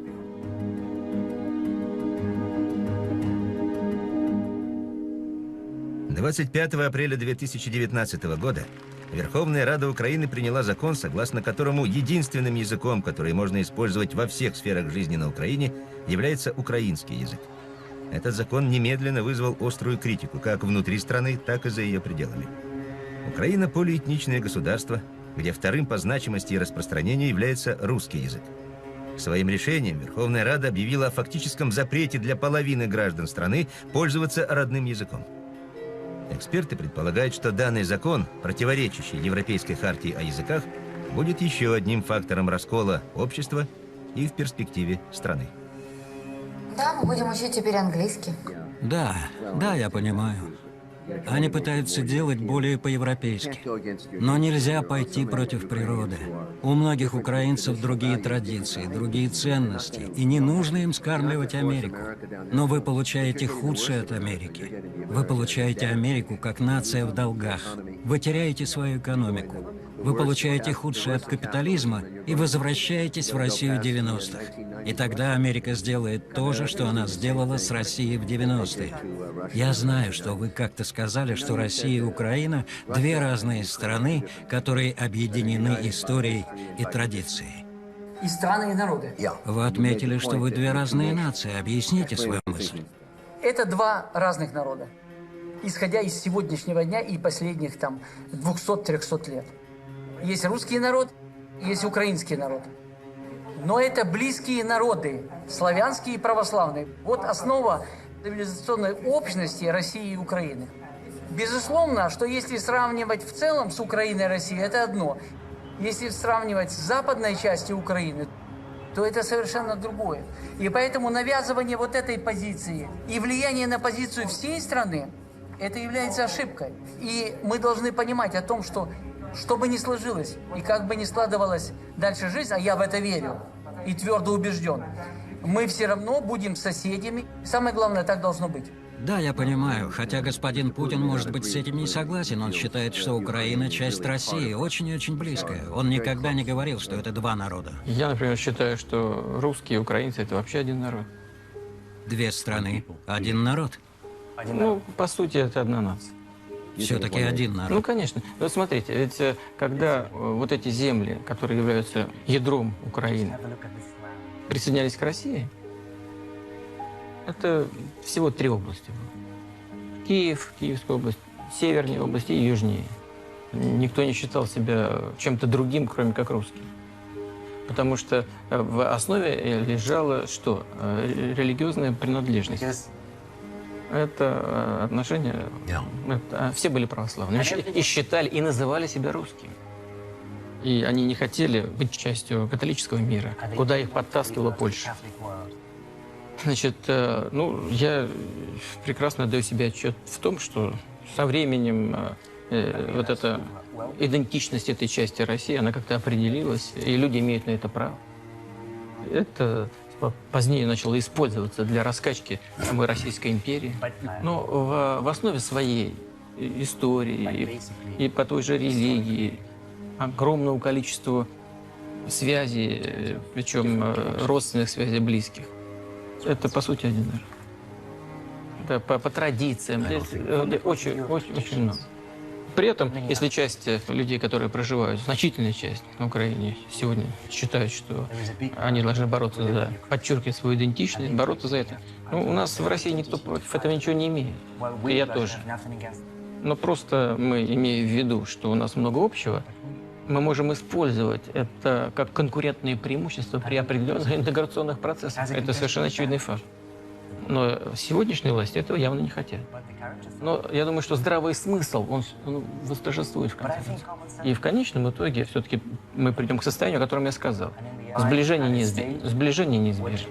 — 25 апреля 2019 года Верховная Рада Украины приняла закон, согласно которому единственным языком, который можно использовать во всех сферах жизни на Украине, является украинский язык. Этот закон немедленно вызвал острую критику как внутри страны, так и за ее пределами. Украина – полиэтничное государство, где вторым по значимости и распространению является русский язык. Своим решением Верховная Рада объявила о фактическом запрете для половины граждан страны пользоваться родным языком. Эксперты предполагают, что данный закон, противоречащий Европейской хартии о языках, будет еще одним фактором раскола общества и в перспективе страны. Да, мы будем учить теперь английский. Да, я понимаю. Они пытаются делать более по-европейски. Но нельзя пойти против природы. У многих украинцев другие традиции, другие ценности, и не нужно им скармливать Америку. Но вы получаете худшее от Америки. Вы получаете Америку как нация в долгах. Вы теряете свою экономику. Вы получаете худшее от капитализма и возвращаетесь в Россию 90-х. И тогда Америка сделает то же, что она сделала с Россией в 90-е. Я знаю, что вы как-то сказали, что Россия и Украина – две разные страны, которые объединены историей и традицией. И страны, и народы. Вы отметили, что вы две разные нации. Объясните свою мысль. Это два разных народа, исходя из сегодняшнего дня и последних там 200-300 лет. Есть русский народ, есть украинский народ. Но это близкие народы, славянские и православные. Вот основа цивилизационной общности России и Украины. Безусловно, что если сравнивать в целом с Украиной и Россией, это одно. Если сравнивать с западной частью Украины, то это совершенно другое. И поэтому навязывание вот этой позиции и влияние на позицию всей страны, это является ошибкой. И мы должны понимать о том, что бы ни сложилось и как бы ни складывалась дальше жизнь, а я в это верю и твердо убежден, мы все равно будем соседями. Самое главное, так должно быть. Да, я понимаю. Хотя господин Путин, может быть, с этим не согласен. Он считает, что Украина – часть России, очень и очень близкая. Он никогда не говорил, что это два народа. Я, например, считаю, что русские и украинцы – это вообще один народ. Две страны, один народ. Ну, по сути, это одна нация. Все-таки один народ. Ну, конечно. Вот смотрите, ведь когда вот эти земли, которые являются ядром Украины, присоединялись к России, это всего 3 области. Киев, Киевская область, севернее области и южнее. Никто не считал себя чем-то другим, кроме как русским. Потому что в основе лежала что? Религиозная принадлежность. Это отношение... все были православными. И считали, и называли себя русскими. И они не хотели быть частью католического мира, куда их подтаскивала Польша. Значит, ну, я прекрасно даю себе отчет в том, что со временем вот эта идентичность этой части России, она как-то определилась, и люди имеют на это право. Это позднее начало использоваться для раскачки самой Российской империи. Но в основе своей истории и по той же религии, огромного количества связей, причем родственных связей близких. Это, по сути, один народ. Да, по традициям. Очень много. При этом, если часть людей, которые проживают, значительная часть на Украине сегодня считают, что они должны бороться подчеркивать свою идентичность, бороться за это. Ну, у нас в России никто против этого ничего не имеет. И я тоже. Но просто мы, имея в виду, что у нас много общего, мы можем использовать это как конкурентные преимущества при определенных интеграционных процессах. Это совершенно очевидный факт. Но сегодняшние власти этого явно не хотят. Но я думаю, что здравый смысл, он восторжествует в конце концов. И в конечном итоге все-таки мы придем к состоянию, о котором я сказал. Сближение неизбежно.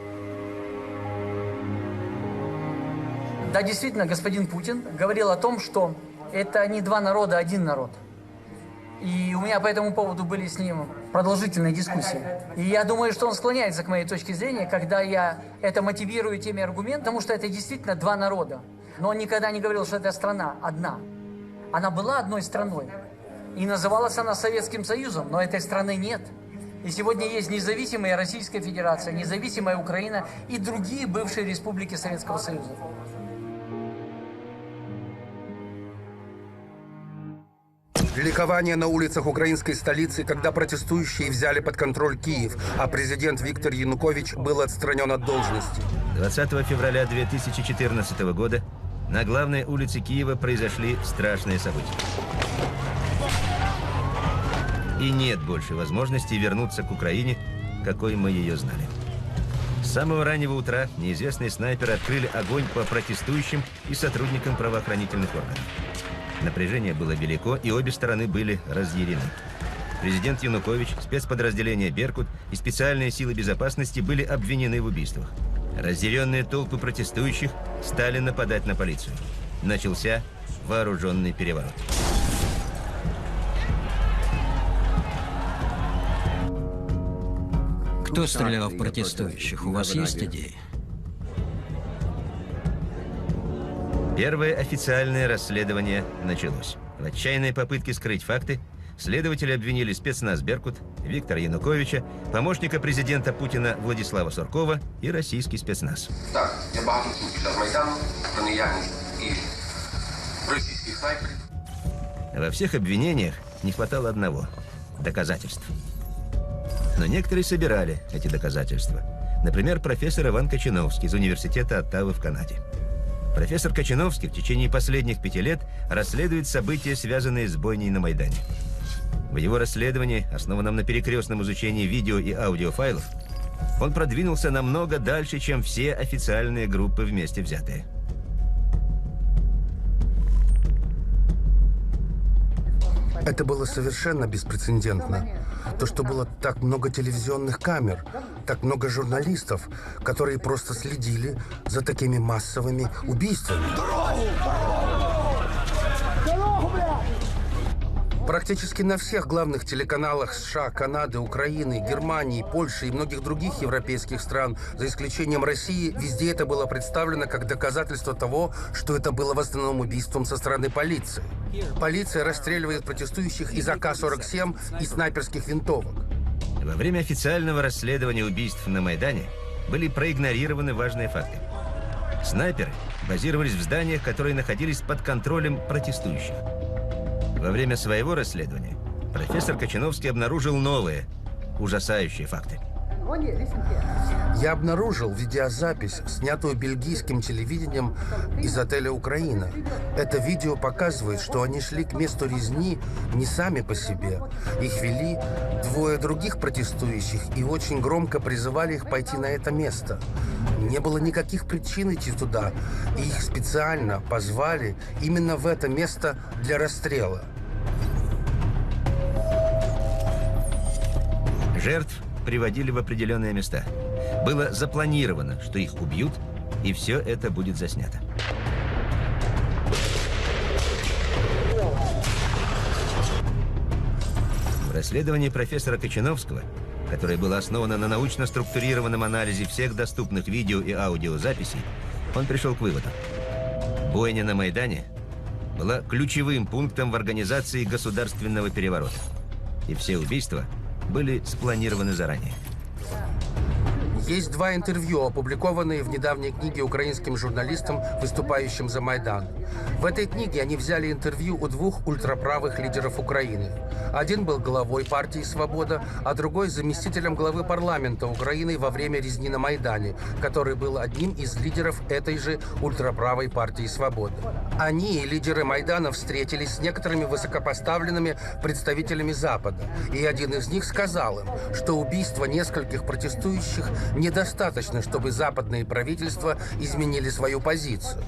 Да, действительно, господин Путин говорил о том, что это не два народа, а один народ. И у меня по этому поводу были с ним продолжительные дискуссии. И я думаю, что он склоняется к моей точке зрения, когда я это мотивирую теми аргументами, потому что это действительно два народа. Но он никогда не говорил, что эта страна одна. Она была одной страной. И называлась она Советским Союзом, но этой страны нет. И сегодня есть независимая Российская Федерация, независимая Украина и другие бывшие республики Советского Союза. Ликование на улицах украинской столицы, когда протестующие взяли под контроль Киев, а президент Виктор Янукович был отстранен от должности. 20 февраля 2014 года на главной улице Киева произошли страшные события. И нет больше возможности вернуться к Украине, какой мы ее знали. С самого раннего утра неизвестные снайперы открыли огонь по протестующим и сотрудникам правоохранительных органов. Напряжение было велико, и обе стороны были разъярены. Президент Янукович, спецподразделение «Беркут» и специальные силы безопасности были обвинены в убийствах. Разъяренные толпы протестующих стали нападать на полицию. Начался вооруженный переворот. Кто стрелял в протестующих? У вас есть идеи? Первое официальное расследование началось. В отчаянной попытке скрыть факты следователи обвинили спецназ «Беркут», Виктора Януковича, помощника президента Путина Владислава Суркова и российский спецназ. Так, я багато чув під час Майдану про наявність і російських снайперів. Во всех обвинениях не хватало одного – доказательств. Но некоторые собирали эти доказательства. Например, профессор Иван Кочиновский из университета Оттавы в Канаде. Профессор Кочиновский в течение последних 5 лет расследует события, связанные с бойней на Майдане. В его расследовании, основанном на перекрестном изучении видео и аудиофайлов, он продвинулся намного дальше, чем все официальные группы вместе взятые. Это было совершенно беспрецедентно. То, что было так много телевизионных камер, так много журналистов, которые просто следили за такими массовыми убийствами. Практически на всех главных телеканалах США, Канады, Украины, Германии, Польши и многих других европейских стран, за исключением России, везде это было представлено как доказательство того, что это было в основном убийством со стороны полиции. Полиция расстреливает протестующих из АК-47 и снайперских винтовок. Во время официального расследования убийств на Майдане были проигнорированы важные факты. Снайперы базировались в зданиях, которые находились под контролем протестующих. Во время своего расследования профессор Кочиновский обнаружил новые, ужасающие факты. Я обнаружил видеозапись, снятую бельгийским телевидением из отеля «Украина». Это видео показывает, что они шли к месту резни не сами по себе. Их вели 2 других протестующих и очень громко призывали их пойти на это место. Не было никаких причин идти туда, и их специально позвали именно в это место для расстрела. Жертв приводили в определенные места. Было запланировано, что их убьют, и все это будет заснято. В расследовании профессора Кочиновского, которое было основано на научно структурированном анализе всех доступных видео и аудиозаписей, он пришел к выводу. Бойня на Майдане была ключевым пунктом в организации государственного переворота. И все убийства были спланированы заранее. Есть 2 интервью, опубликованные в недавней книге украинским журналистам, выступающим за Майдан. В этой книге они взяли интервью у 2 ультраправых лидеров Украины. Один был главой партии «Свобода», а другой заместителем главы парламента Украины во время резни на Майдане, который был одним из лидеров этой же ультраправой партии «Свобода». Они, лидеры Майдана, встретились с некоторыми высокопоставленными представителями Запада. И один из них сказал им, что убийство нескольких протестующих недостаточно, чтобы западные правительства изменили свою позицию.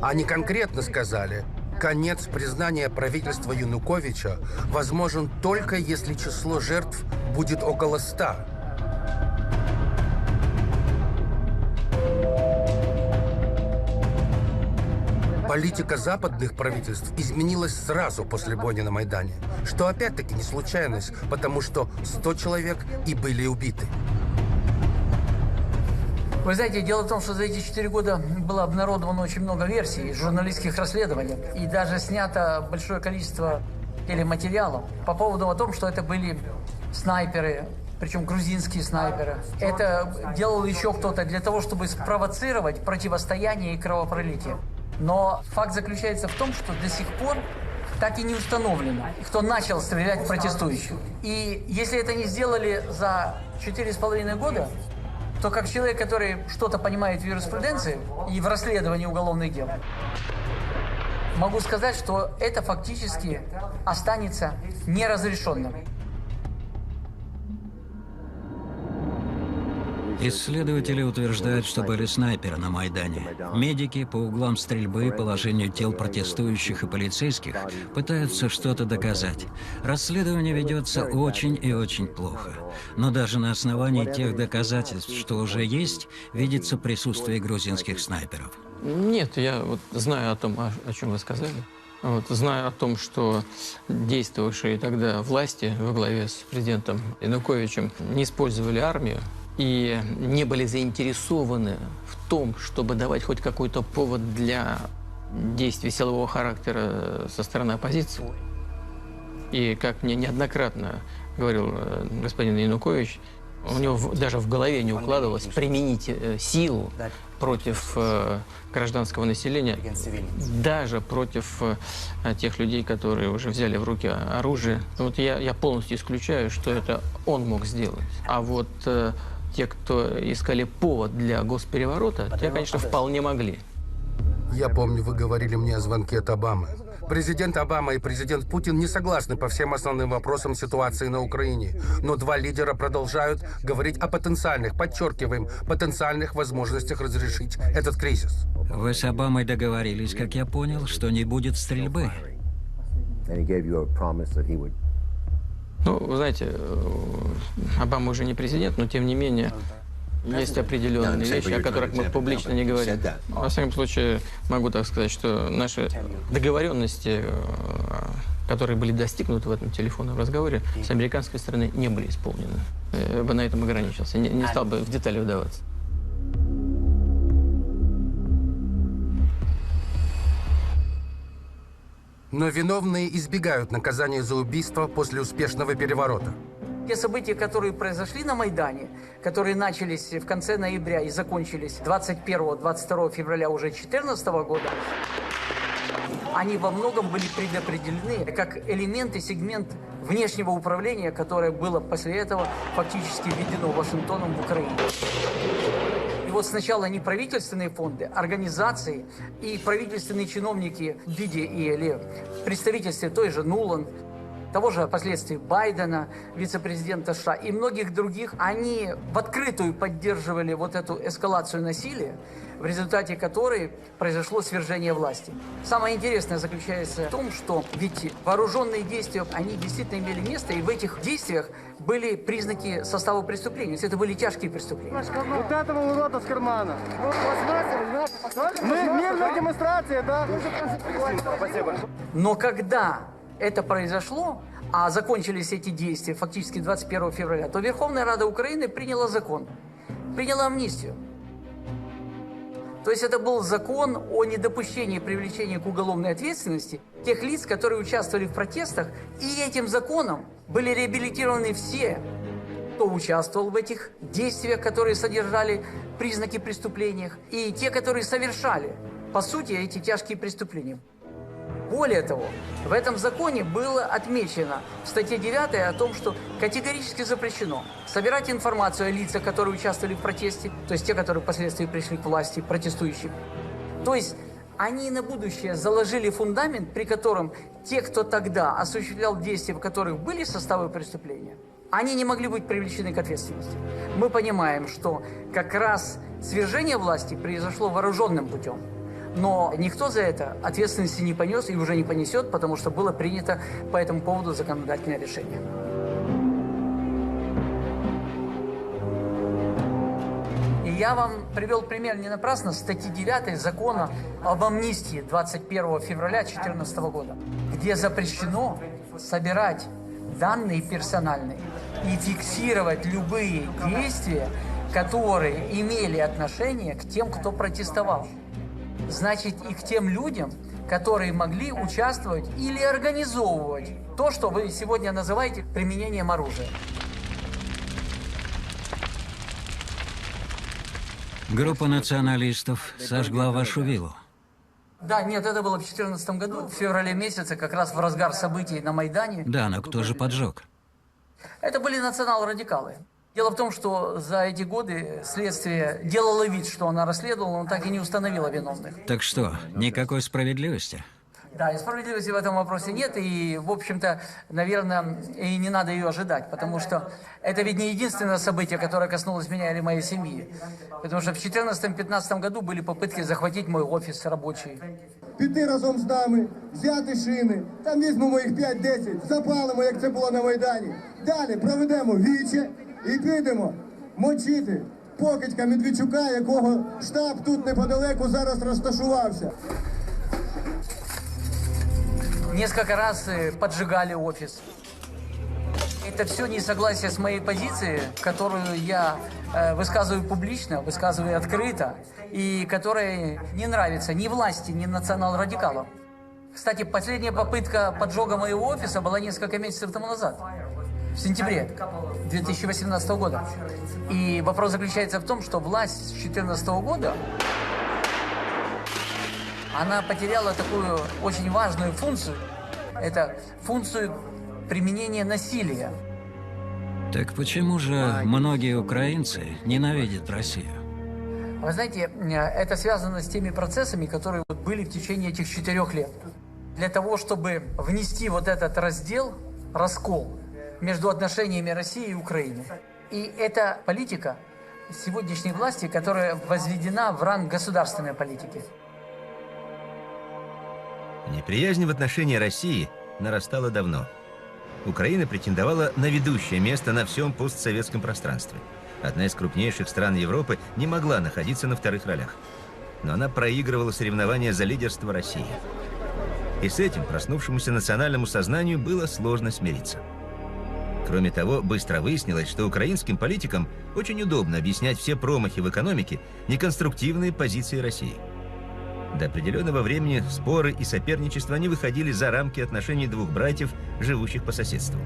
Они конкретно сказали, конец признания правительства Януковича возможен только если число жертв будет около 100. Политика западных правительств изменилась сразу после бойни на Майдане, что опять-таки не случайность, потому что 100 человек и были убиты. Вы знаете, дело в том, что за эти 4 года было обнародовано очень много версий, журналистских расследований, и даже снято большое количество телематериалов по поводу о том, что это были снайперы, причем грузинские снайперы. Это делал еще кто-то для того, чтобы спровоцировать противостояние и кровопролитие. Но факт заключается в том, что до сих пор так и не установлено, кто начал стрелять в протестующих. И если это не сделали за 4,5 года, то как человек, который что-то понимает в юриспруденции и в расследовании уголовных дел, могу сказать, что это фактически останется неразрешенным. Исследователи утверждают, что были снайперы на Майдане. Медики по углам стрельбы, положению тел протестующих и полицейских пытаются что-то доказать. Расследование ведется очень и очень плохо. Но даже на основании тех доказательств, что уже есть, видится присутствие грузинских снайперов. Нет, я вот знаю о том, о чем вы сказали. Знаю о том, что действовавшие тогда власти во главе с президентом Януковичем не использовали армию и не были заинтересованы в том, чтобы давать хоть какой-то повод для действий силового характера со стороны оппозиции. И как мне неоднократно говорил господин Янукович, у него даже в голове не укладывалось применить силу против гражданского населения, даже против тех людей, которые уже взяли в руки оружие. Вот я полностью исключаю, что это он мог сделать. А вот те, кто искали повод для госпереворота, те, конечно, вполне могли. Я помню, вы говорили мне о звонке от Обамы. Президент Обама и президент Путин не согласны по всем основным вопросам ситуации на Украине. Но два лидера продолжают говорить о потенциальных, подчеркиваем, потенциальных возможностях разрешить этот кризис. Вы с Обамой договорились, как я понял, что не будет стрельбы. Ну, вы знаете, Обама уже не президент, но тем не менее есть определенные вещи, о которых мы публично не говорим. Во всяком случае, могу так сказать, что наши договоренности, которые были достигнуты в этом телефонном разговоре, с американской стороны не были исполнены. Я бы на этом ограничился, не стал бы в детали вдаваться. Но виновные избегают наказания за убийство после успешного переворота. Те события, которые произошли на Майдане, которые начались в конце ноября и закончились 21-22 февраля уже 2014 года, они во многом были предопределены как элементы, сегмент внешнего управления, которое было после этого фактически введено Вашингтоном в Украину. И вот сначала неправительственные фонды, организации и правительственные чиновники в виде или представительстве той же Нуланд, того же впоследствии Байдена, вице-президента США и многих других, они в открытую поддерживали вот эту эскалацию насилия, в результате которой произошло свержение власти. Самое интересное заключается в том, что ведь вооруженные действия, они действительно имели место, и в этих действиях были признаки состава преступления. Это были тяжкие преступления. Вот этого урода с кармана. Мы мирная демонстрация, да? Но когда это произошло, а закончились эти действия фактически 21 февраля, то Верховная Рада Украины приняла закон, приняла амнистию. То есть это был закон о недопущении привлечения к уголовной ответственности тех лиц, которые участвовали в протестах, и этим законом были реабилитированы все, кто участвовал в этих действиях, которые содержали признаки преступления, и те, которые совершали, по сути, эти тяжкие преступления. Более того, в этом законе было отмечено в статье 9 о том, что категорически запрещено собирать информацию о лицах, которые участвовали в протесте, то есть те, которые впоследствии пришли к власти, протестующих. То есть они на будущее заложили фундамент, при котором те, кто тогда осуществлял действия, в которых были составы преступления, они не могли быть привлечены к ответственности. Мы понимаем, что как раз свержение власти произошло вооруженным путем. Но никто за это ответственности не понес и уже не понесет, потому что было принято по этому поводу законодательное решение. И я вам привел пример не напрасно статьи 9 закона об амнистии 21 февраля 2014 года, где запрещено собирать данные персональные и фиксировать любые действия, которые имели отношение к тем, кто протестовал. Значит, и к тем людям, которые могли участвовать или организовывать то, что вы сегодня называете применением оружия. Группа националистов сожгла вашу виллу. Да, нет, это было в 2014 году, в феврале месяце, как раз в разгар событий на Майдане. Да, но кто же поджег? Это были национал-радикалы. Дело в том, что за эти годы следствие делало вид, что она расследовала, но так и не установила виновных. Так что, никакой справедливости? Да, и справедливости в этом вопросе нет, и, в общем-то, наверное, и не надо ее ожидать, потому что это ведь не единственное событие, которое коснулось меня или моей семьи. Потому что в 2014-2015 году были попытки захватить мой офис рабочий. Піти разом з нами, взяти шини, там візьмемо їх 5-10, запалимо, як це було на Майдані. Далі проведемо віче і підемо мочити покидька Медведчука, якого штаб тут неподалеку зараз розташувався. Несколько раз поджигали офис. Это все несогласие с моей позицией, которую я высказываю публично, высказываю открыто, и которая не нравится ни власти, ни национал-радикалам. Кстати, последняя попытка поджога моего офиса была несколько месяцев тому назад, в сентябре 2018 года. И вопрос заключается в том, что власть с 2014 года, она потеряла такую очень важную функцию. Это функцию применения насилия. Так почему же многие украинцы ненавидят Россию? Вы знаете, это связано с теми процессами, которые были в течение этих 4 лет. Для того, чтобы внести вот этот раздел, раскол между отношениями России и Украины. И это политика сегодняшней власти, которая возведена в ранг государственной политики. Неприязнь в отношении России нарастала давно. Украина претендовала на ведущее место на всем постсоветском пространстве. Одна из крупнейших стран Европы не могла находиться на вторых ролях. Но она проигрывала соревнования за лидерство России. И с этим проснувшемуся национальному сознанию было сложно смириться. Кроме того, быстро выяснилось, что украинским политикам очень удобно объяснять все промахи в экономике неконструктивные позиции России. До определенного времени споры и соперничество не выходили за рамки отношений двух братьев, живущих по соседству.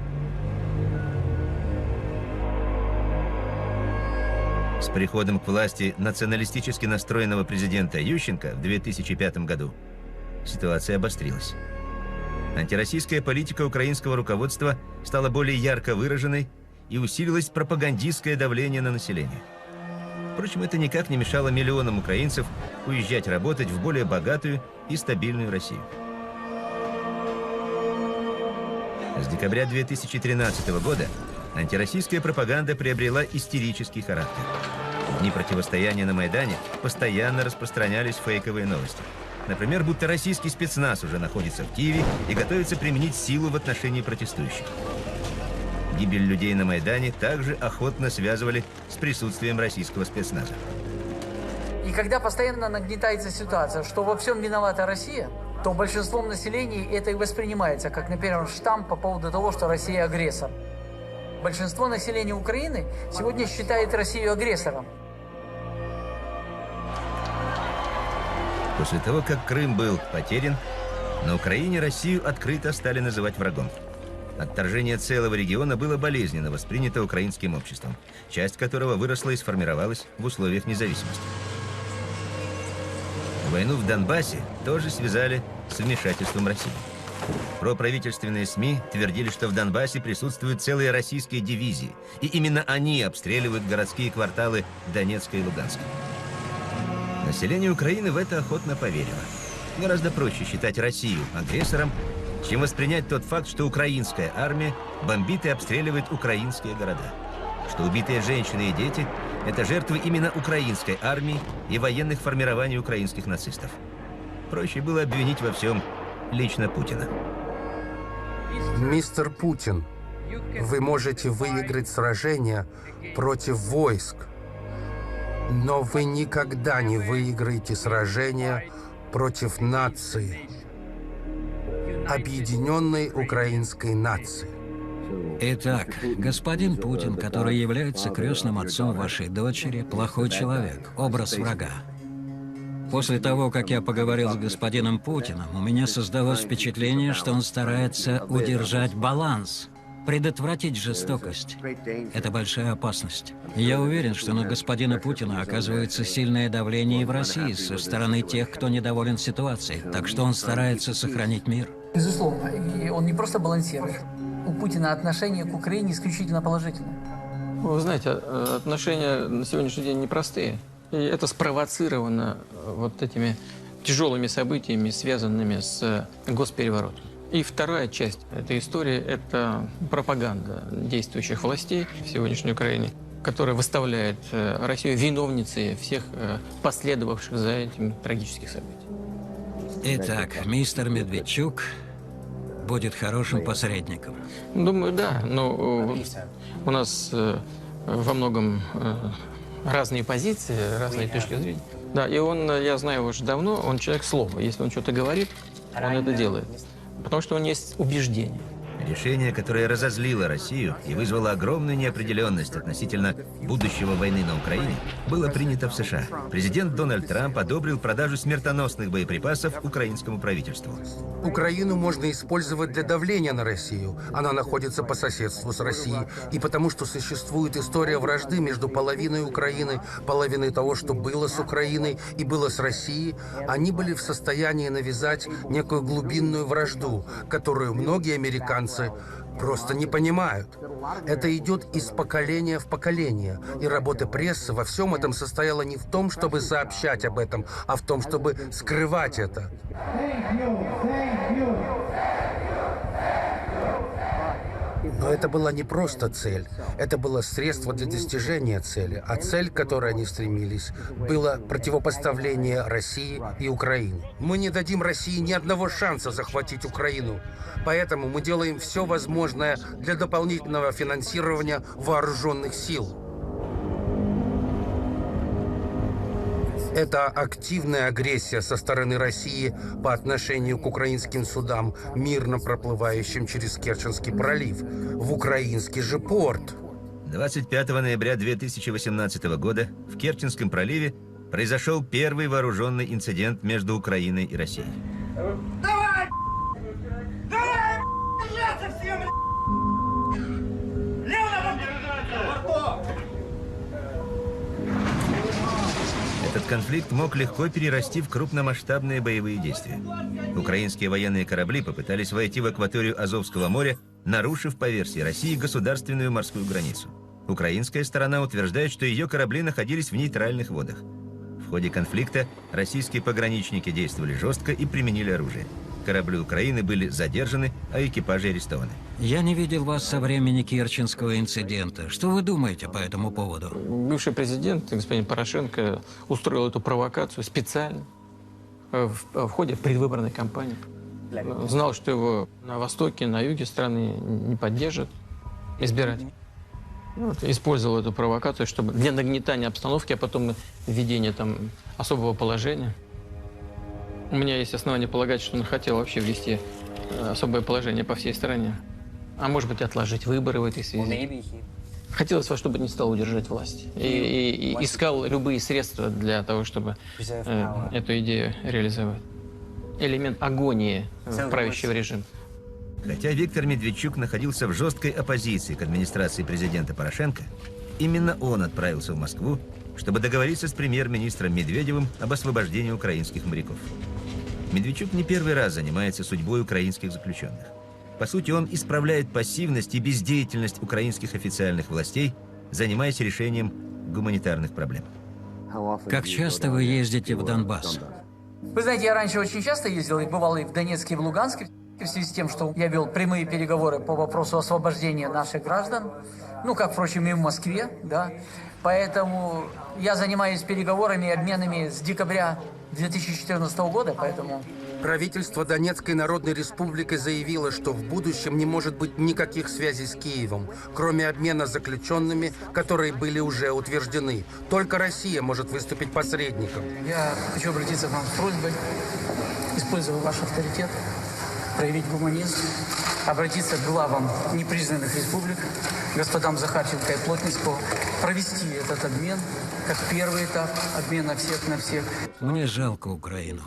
С приходом к власти националистически настроенного президента Ющенко в 2005 году ситуация обострилась. Антироссийская политика украинского руководства стала более ярко выраженной и усилилось пропагандистское давление на население. Впрочем, это никак не мешало миллионам украинцев уезжать работать в более богатую и стабильную Россию. С декабря 2013 года антироссийская пропаганда приобрела истерический характер. В дни противостояния на Майдане постоянно распространялись фейковые новости. Например, будто российский спецназ уже находится в Киеве и готовится применить силу в отношении протестующих. Гибель людей на Майдане также охотно связывали с присутствием российского спецназа. И когда постоянно нагнетается ситуация, что во всем виновата Россия, то большинством населения это и воспринимается как, например, штамп по поводу того, что Россия агрессор. Большинство населения Украины сегодня считает Россию агрессором. После того, как Крым был потерян, на Украине Россию открыто стали называть врагом. Отторжение целого региона было болезненно воспринято украинским обществом, часть которого выросла и сформировалась в условиях независимости. Войну в Донбассе тоже связали с вмешательством России. Проправительственные СМИ твердили, что в Донбассе присутствуют целые российские дивизии, и именно они обстреливают городские кварталы Донецка и Луганска. Население Украины в это охотно поверило. Гораздо проще считать Россию агрессором, чем воспринять тот факт, что украинская армия бомбит и обстреливает украинские города. Что убитые женщины и дети – это жертвы именно украинской армии и военных формирований украинских нацистов. проще было обвинить во всем лично Путина. Мистер Путин, вы можете выиграть сражение против войск, но вы никогда не выиграете сражение против нации, объединенной украинской нации. Итак, господин Путин, который является крестным отцом вашей дочери, плохой человек, образ врага. После того, как я поговорил с господином Путиным, у меня создалось впечатление, что он старается удержать баланс, предотвратить жестокость. Это большая опасность. Я уверен, что на господина Путина оказывается сильное давление и в России со стороны тех, кто недоволен ситуацией, так что он старается сохранить мир. Безусловно, и он не просто балансирует. У Путина отношение к Украине исключительно положительное. Вы знаете, отношения на сегодняшний день непростые. И это спровоцировано вот этими тяжелыми событиями, связанными с госпереворотом. И вторая часть этой истории – это пропаганда действующих властей в сегодняшней Украине, которая выставляет Россию виновницей всех последовавших за этим трагических событий. Итак, мистер Медведчук будет хорошим посредником. Думаю, да. Но у нас во многом разные позиции, разные точки зрения. Да, и он, я знаю его уже давно, он человек слова. Если он что-то говорит, он это делает. Потому что у него есть убеждение. Решение, которое разозлило Россию и вызвало огромную неопределенность относительно будущего войны на Украине, было принято в США. Президент Дональд Трамп одобрил продажу смертоносных боеприпасов украинскому правительству. Украину можно использовать для давления на Россию. Она находится по соседству с Россией. И потому что существует история вражды между половиной Украины, половиной того, что было с Украиной и было с Россией, они были в состоянии навязать некую глубинную вражду, которую многие американцы просто не понимают. Это идет из поколения в поколение. И работа прессы во всем этом состояла не в том, чтобы сообщать об этом, а в том, чтобы скрывать это. Но это была не просто цель. Это было средство для достижения цели. А цель, к которой они стремились, было противопоставление России и Украины. Мы не дадим России ни одного шанса захватить Украину. Поэтому мы делаем все возможное для дополнительного финансирования вооруженных сил. Это активная агрессия со стороны России по отношению к украинским судам, мирно проплывающим через Керченский пролив, в украинский же порт. 25 ноября 2018 года в Керченском проливе произошел первый вооруженный инцидент между Украиной и Россией. Давай! Давай! Держаться всем! Левно держаться! Этот конфликт мог легко перерасти в крупномасштабные боевые действия. Украинские военные корабли попытались войти в акваторию Азовского моря, нарушив, по версии России, государственную морскую границу. Украинская сторона утверждает, что ее корабли находились в нейтральных водах. В ходе конфликта российские пограничники действовали жестко и применили оружие. Корабли Украины были задержаны, а экипажи арестованы. Я не видел вас со времени Керченского инцидента. Что вы думаете по этому поводу? Бывший президент, господин Порошенко, устроил эту провокацию специально в ходе предвыборной кампании. Знал, что его на востоке, на юге страны не поддержат избиратели. Вот, использовал эту провокацию, чтобы для нагнетания обстановки, а потом введения там особого положения. У меня есть основания полагать, что он хотел вообще ввести особое положение по всей стране. А может быть, отложить выборы в этой связи. Хотелось во что бы ни стало удержать власть. И искал любые средства для того, чтобы эту идею реализовать. Элемент агонии правящего режима. Хотя Виктор Медведчук находился в жесткой оппозиции к администрации президента Порошенко, именно он отправился в Москву, чтобы договориться с премьер-министром Медведевым об освобождении украинских моряков. Медведчук не первый раз занимается судьбой украинских заключенных. По сути, он исправляет пассивность и бездеятельность украинских официальных властей, занимаясь решением гуманитарных проблем. Как часто вы ездите в Донбасс? Вы знаете, я раньше очень часто ездил, и бывал и в Донецке, и в Луганске, в связи с тем, что я вел прямые переговоры по вопросу освобождения наших граждан, ну, как, впрочем, и в Москве, да. Поэтому я занимаюсь переговорами и обменами с декабря 2014 года, поэтому... Правительство Донецкой Народной Республики заявило, что в будущем не может быть никаких связей с Киевом, кроме обмена заключенными, которые были уже утверждены. Только Россия может выступить посредником. Я хочу обратиться к вам с просьбой, используя ваш авторитет, проявить гуманизм, обратиться к главам непризнанных республик, господам Захарченко и Плотницкого, провести этот обмен, как первый этап обмена всех на всех. Мне жалко Украину.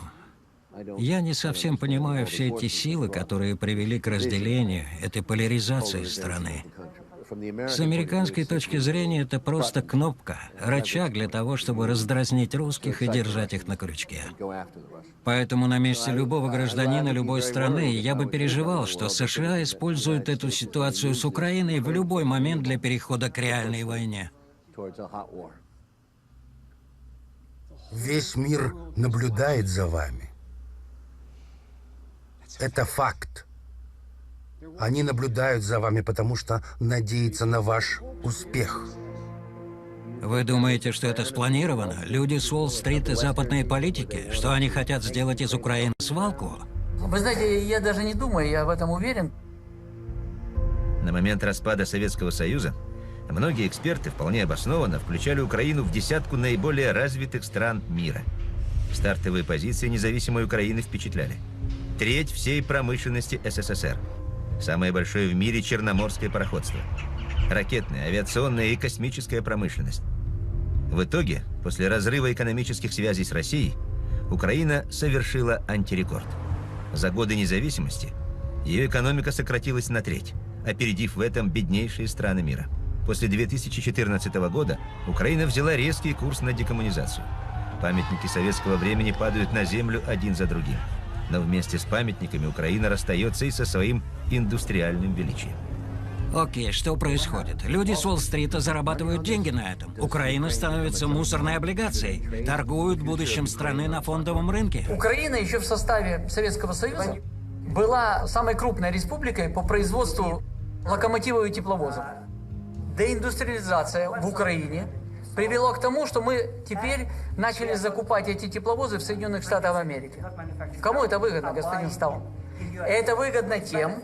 Я не совсем понимаю все эти силы, которые привели к разделению, этой поляризации страны. С американской точки зрения это просто кнопка, рычаг для того, чтобы раздразнить русских и держать их на крючке. Поэтому на месте любого гражданина любой страны я бы переживал, что США используют эту ситуацию с Украиной в любой момент для перехода к реальной войне. Весь мир наблюдает за вами. Это факт. Они наблюдают за вами, потому что надеются на ваш успех. Вы думаете, что это спланировано? Люди с Уолл-стрит и западные политики? Что они хотят сделать из Украины свалку? Вы знаете, я даже не думаю, я в этом уверен. На момент распада Советского Союза многие эксперты вполне обоснованно включали Украину в десятку наиболее развитых стран мира. Стартовые позиции независимой Украины впечатляли. Треть всей промышленности СССР. Самое большое в мире черноморское пароходство. Ракетная, авиационная и космическая промышленность. В итоге, после разрыва экономических связей с Россией, Украина совершила антирекорд. За годы независимости ее экономика сократилась на треть, опередив в этом беднейшие страны мира. После 2014 года Украина взяла резкий курс на декоммунизацию. Памятники советского времени падают на землю один за другим. Но вместе с памятниками Украина расстается и со своим индустриальным величием. Окей, что происходит? Люди с Уолл-стрита зарабатывают деньги на этом. Украина становится мусорной облигацией. Торгуют будущим страны на фондовом рынке. Украина еще в составе Советского Союза была самой крупной республикой по производству локомотивов и тепловозов. Деиндустриализация в Украине привело к тому, что мы теперь начали закупать эти тепловозы в Соединенных Штатах Америки. Кому это выгодно, господин Стаун? Это выгодно тем,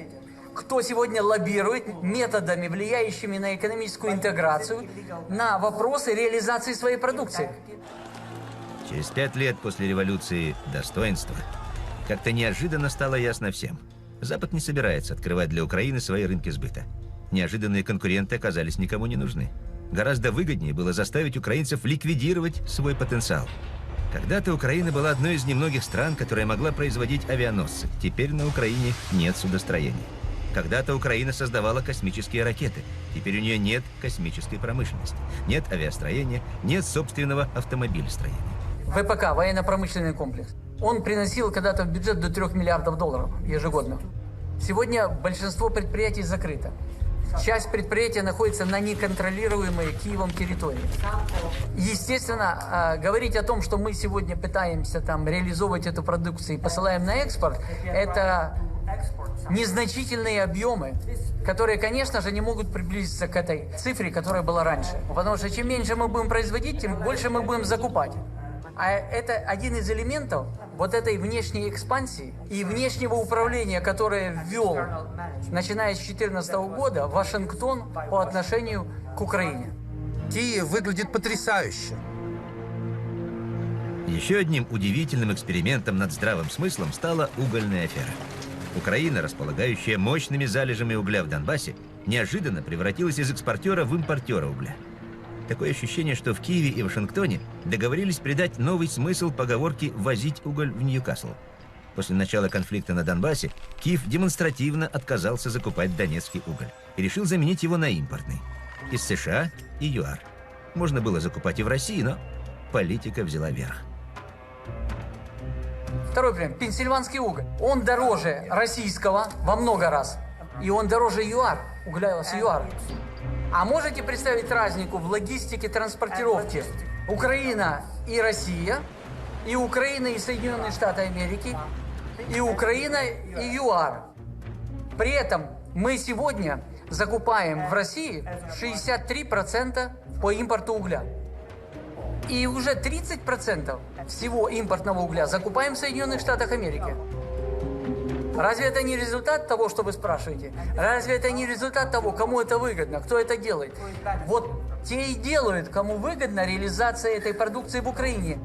кто сегодня лоббирует методами, влияющими на экономическую интеграцию, на вопросы реализации своей продукции. Через 5 лет после революции достоинства как-то неожиданно стало ясно всем. Запад не собирается открывать для Украины свои рынки сбыта. Неожиданные конкуренты оказались никому не нужны. Гораздо выгоднее было заставить украинцев ликвидировать свой потенциал. Когда-то Украина была одной из немногих стран, которая могла производить авианосцы. Теперь на Украине нет судостроения. Когда-то Украина создавала космические ракеты. Теперь у нее нет космической промышленности. Нет авиастроения, нет собственного автомобилестроения. ВПК, военно-промышленный комплекс. Он приносил когда-то в бюджет до $3 миллиардов ежегодно. Сегодня большинство предприятий закрыто. Часть предприятия находится на неконтролируемой Киевом территории. Естественно, говорить о том, что мы сегодня пытаемся там реализовывать эту продукцию и посылаем на экспорт, это незначительные объемы, которые, конечно же, не могут приблизиться к этой цифре, которая была раньше. Потому что чем меньше мы будем производить, тем больше мы будем закупать. А это один из элементов вот этой внешней экспансии и внешнего управления, которое ввел, начиная с 2014 года, Вашингтон по отношению к Украине. Киев выглядит потрясающе. Еще одним удивительным экспериментом над здравым смыслом стала угольная афера. Украина, располагающая мощными залежами угля в Донбассе, неожиданно превратилась из экспортера в импортера угля. Такое ощущение, что в Киеве и Вашингтоне договорились придать новый смысл поговорке «возить уголь в Ньюкасл». После начала конфликта на Донбассе Киев демонстративно отказался закупать донецкий уголь и решил заменить его на импортный. Из США и ЮАР. Можно было закупать и в России, но политика взяла верх. Второй пример. Пенсильванский уголь. Он дороже российского во много раз. И он дороже ЮАР, угля с ЮАР. А можете представить разницу в логистике транспортировки? Украина и Россия, и Украина и Соединенные Штаты Америки, и Украина и ЮАР. При этом мы сегодня закупаем в России 63% по импорту угля. И уже 30% всего импортного угля закупаем в Соединенных Штатах Америки. Разве это не результат того, что вы спрашиваете? Разве это не результат того, кому это выгодно, кто это делает? Вот те и делают, кому выгодна реализация этой продукции в Украине.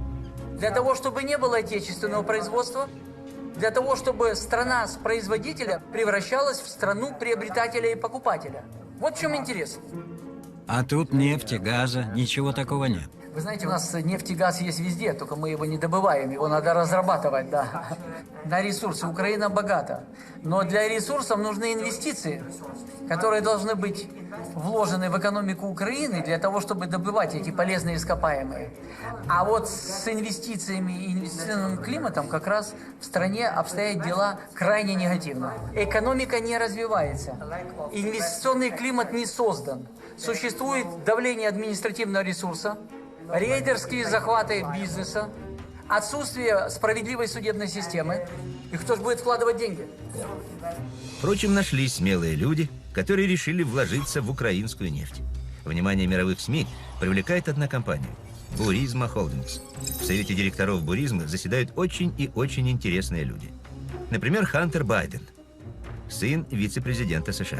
Для того, чтобы не было отечественного производства, для того, чтобы страна с производителя превращалась в страну приобретателя и покупателя. Вот в чем интерес. А тут нефти, газа, ничего такого нет. Вы знаете, у нас нефть и газ есть везде, только мы его не добываем, его надо разрабатывать, да. На ресурсы Украина богата, но для ресурсов нужны инвестиции, которые должны быть вложены в экономику Украины для того, чтобы добывать эти полезные ископаемые. А вот с инвестициями и инвестиционным климатом как раз в стране обстоят дела крайне негативно. Экономика не развивается, инвестиционный климат не создан, существует давление административного ресурса, рейдерские захваты бизнеса, отсутствие справедливой судебной системы. И кто же будет вкладывать деньги? Впрочем, нашлись смелые люди, которые решили вложиться в украинскую нефть. Внимание мировых СМИ привлекает одна компания – Burisma Holdings. В совете директоров Burisma заседают очень и очень интересные люди. Например, Хантер Байден, сын вице-президента США.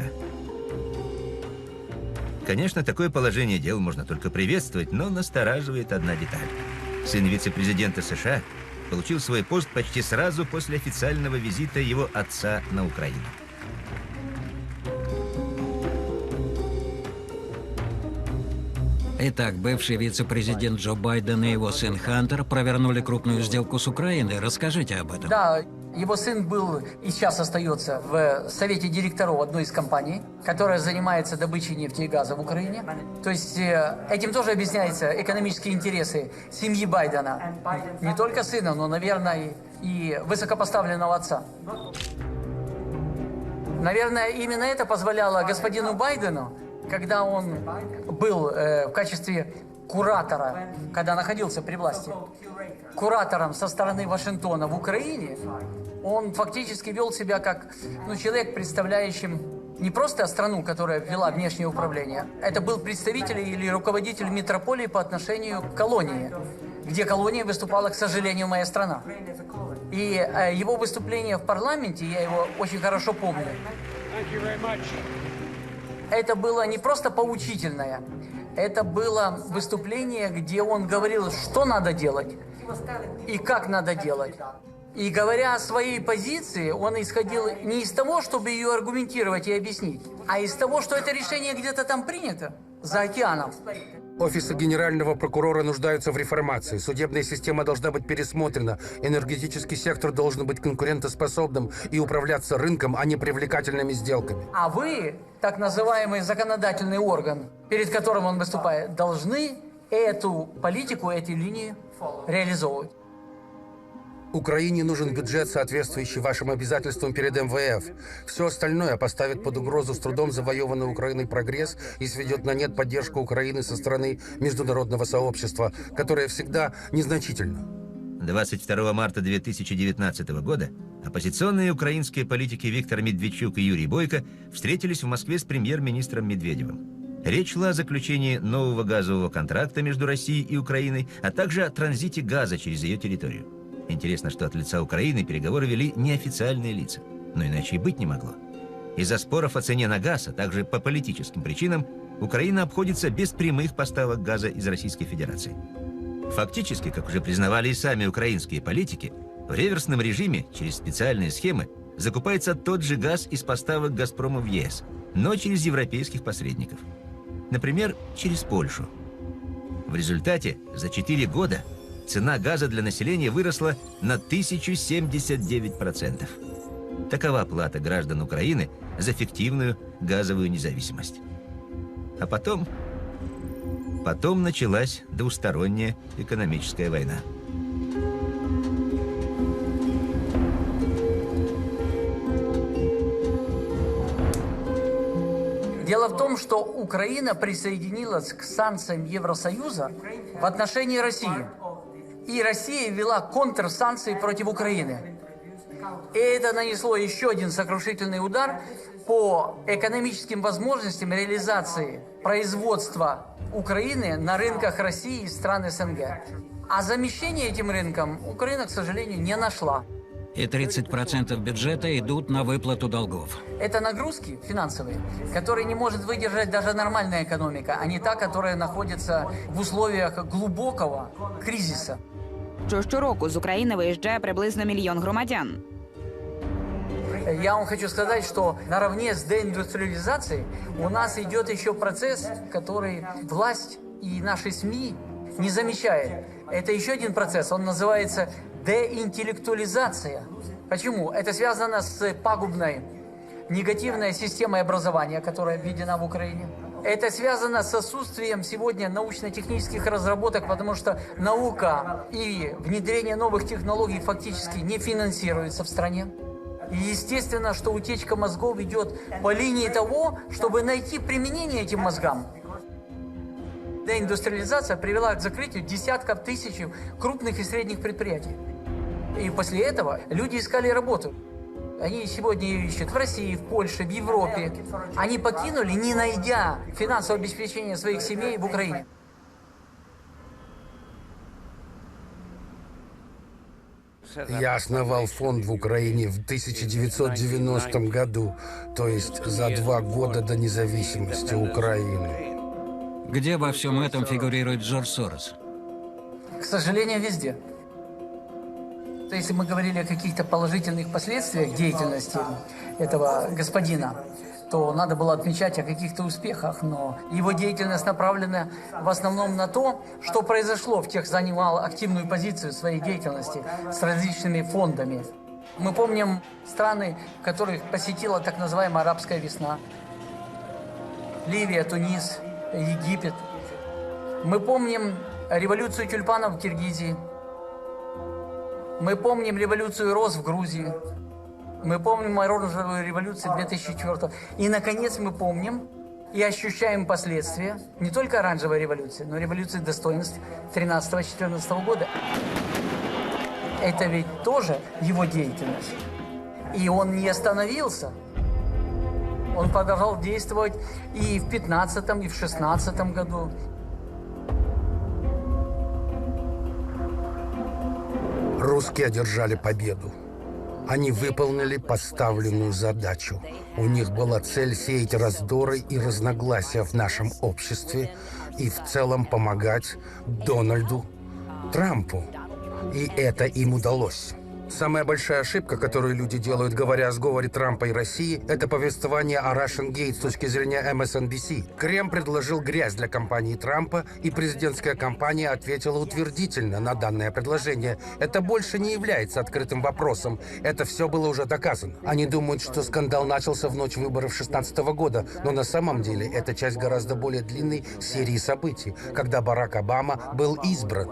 Конечно, такое положение дел можно только приветствовать, но настораживает одна деталь. Сын вице-президента США получил свой пост почти сразу после официального визита его отца на Украину. Итак, бывший вице-президент Джо Байден и его сын Хантер провернули крупную сделку с Украиной. Расскажите об этом. Да, его сын был и сейчас остается в совете директоров одной из компаний, которая занимается добычей нефти и газа в Украине. То есть этим тоже объясняются экономические интересы семьи Байдена. Не только сына, но, наверное, и высокопоставленного отца. Наверное, именно это позволяло господину Байдену, когда он был в качестве куратора, когда находился при власти, куратором со стороны Вашингтона в Украине, он фактически вел себя как человек, представляющий не просто страну, которая вела внешнее управление, это был представитель или руководитель метрополии по отношению к колонии, где колония выступала, к сожалению, моя страна. И его выступление в парламенте, я его очень хорошо помню, это было не просто поучительное, это было выступление, где он говорил, что надо делать и как надо делать. И говоря о своей позиции, он исходил не из того, чтобы ее аргументировать и объяснить, а из того, что это решение где-то там принято, за океаном. Офисы генерального прокурора нуждаются в реформации. Судебная система должна быть пересмотрена. Энергетический сектор должен быть конкурентоспособным и управляться рынком, а не привлекательными сделками. А вы, так называемый законодательный орган, перед которым он выступает, должны эту политику, эти линии реализовывать. Украине нужен бюджет, соответствующий вашим обязательствам перед МВФ. Все остальное поставит под угрозу с трудом завоеванный Украиной прогресс и сведет на нет поддержку Украины со стороны международного сообщества, которое всегда незначительно. 22 марта 2019 года оппозиционные украинские политики Виктор Медведчук и Юрий Бойко встретились в Москве с премьер-министром Медведевым. Речь шла о заключении нового газового контракта между Россией и Украиной, а также о транзите газа через ее территорию. Интересно, что от лица Украины переговоры вели неофициальные лица, но иначе и быть не могло. Из-за споров о цене на газ, а также по политическим причинам, Украина обходится без прямых поставок газа из Российской Федерации. Фактически, как уже признавали и сами украинские политики, в реверсном режиме через специальные схемы закупается тот же газ из поставок «Газпрома» в ЕС, но через европейских посредников. Например, через Польшу. В результате за 4 года цена газа для населения выросла на 1079%. Такова плата граждан Украины за фиктивную газовую независимость. А потом началась двусторонняя экономическая война. Дело в том, что Украина присоединилась к санкциям Евросоюза в отношении России. И Россия ввела контрсанкции против Украины. И это нанесло еще один сокрушительный удар по экономическим возможностям реализации производства Украины на рынках России и стран СНГ. А замещение этим рынкам Украина, к сожалению, не нашла. И 30% бюджета идут на выплату долгов. Это нагрузки финансовые, которые не может выдержать даже нормальная экономика, а не та, которая находится в условиях глубокого кризиса. Щороку з України виїжджає приблизно 1 мільйон громадян. Я вам хочу сказать, что наравне с деиндустриализацией у нас идет еще процесс, который власть и наши СМИ не замечает. Это еще один процесс, он называется деинтеллектуализация. Почему? Это связано с пагубной, негативной системой образования, которая введена в Украине. Это связано с отсутствием сегодня научно-технических разработок, потому что наука и внедрение новых технологий фактически не финансируется в стране. И естественно, что утечка мозгов идет по линии того, чтобы найти применение этим мозгам. Деиндустриализация привела к закрытию десятков тысяч крупных и средних предприятий. И после этого люди искали работу. Они сегодня ее ищут в России, в Польше, в Европе. Они покинули, не найдя финансового обеспечения своих семей в Украине. Я основал фонд в Украине в 1990 году, то есть за 2 года до независимости Украины. Где во всем этом фигурирует Джордж Сорос? К сожалению, везде. То если мы говорили о каких-то положительных последствиях деятельности этого господина, то надо было отмечать о каких-то успехах, но его деятельность направлена в основном на то, что произошло в тех, занимал активную позицию своей деятельности с различными фондами. Мы помним страны, которых посетила так называемая арабская весна. Ливия, Тунис, Египет. Мы помним революцию тюльпанов в Киргизии. Мы помним революцию роз в Грузии. Мы помним оранжевую революцию 2004. И, наконец, мы помним и ощущаем последствия не только оранжевой революции, но и революции достоинств 13-14 года. Это ведь тоже его деятельность. И он не остановился. Он продолжал действовать и в 15-м, и в 16-м году. Русские одержали победу. Они выполнили поставленную задачу. У них была цель сеять раздоры и разногласия в нашем обществе и в целом помогать Дональду Трампу. И это им удалось. Самая большая ошибка, которую люди делают, говоря о сговоре Трампа и России, это повествование о Russian Gate с точки зрения MSNBC. Кремль предложил грязь для кампании Трампа, и президентская кампания ответила утвердительно на данное предложение. Это больше не является открытым вопросом. Это все было уже доказано. Они думают, что скандал начался в ночь выборов 2016 года, но на самом деле это часть гораздо более длинной серии событий, когда Барак Обама был избран.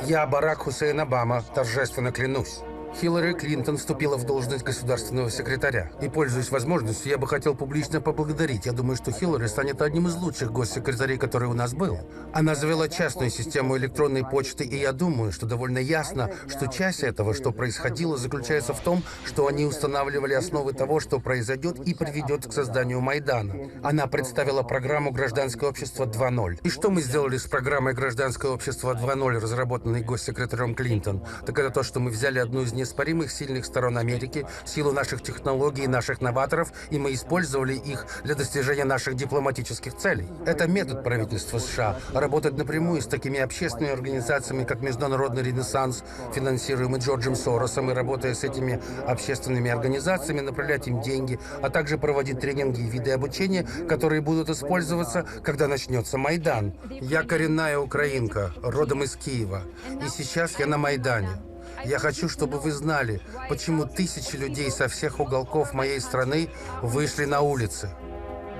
Я, Барак Хусейн Обама, торжественно клянусь. Хиллари Клинтон вступила в должность государственного секретаря. И, пользуясь возможностью, я бы хотел публично поблагодарить. Я думаю, что Хиллари станет одним из лучших госсекретарей, который у нас был. Она завела частную систему электронной почты, и я думаю, что довольно ясно, что часть этого, что происходило, заключается в том, что они устанавливали основы того, что произойдет и приведет к созданию Майдана. Она представила программу «Гражданское общество 2.0». И что мы сделали с программой «Гражданское общество 2.0», разработанной госсекретарем Клинтон? Так это то, что мы взяли одну из неоспоримых сильных сторон Америки, силу наших технологий, наших новаторов, и мы использовали их для достижения наших дипломатических целей. Это метод правительства США – работать напрямую с такими общественными организациями, как Международный Ренессанс, финансируемый Джорджем Соросом, и работая с этими общественными организациями, направлять им деньги, а также проводить тренинги и виды обучения, которые будут использоваться, когда начнется Майдан. Я коренная украинка, родом из Киева, и сейчас я на Майдане. Я хочу, чтобы вы знали, почему тысячи людей со всех уголков моей страны вышли на улицы.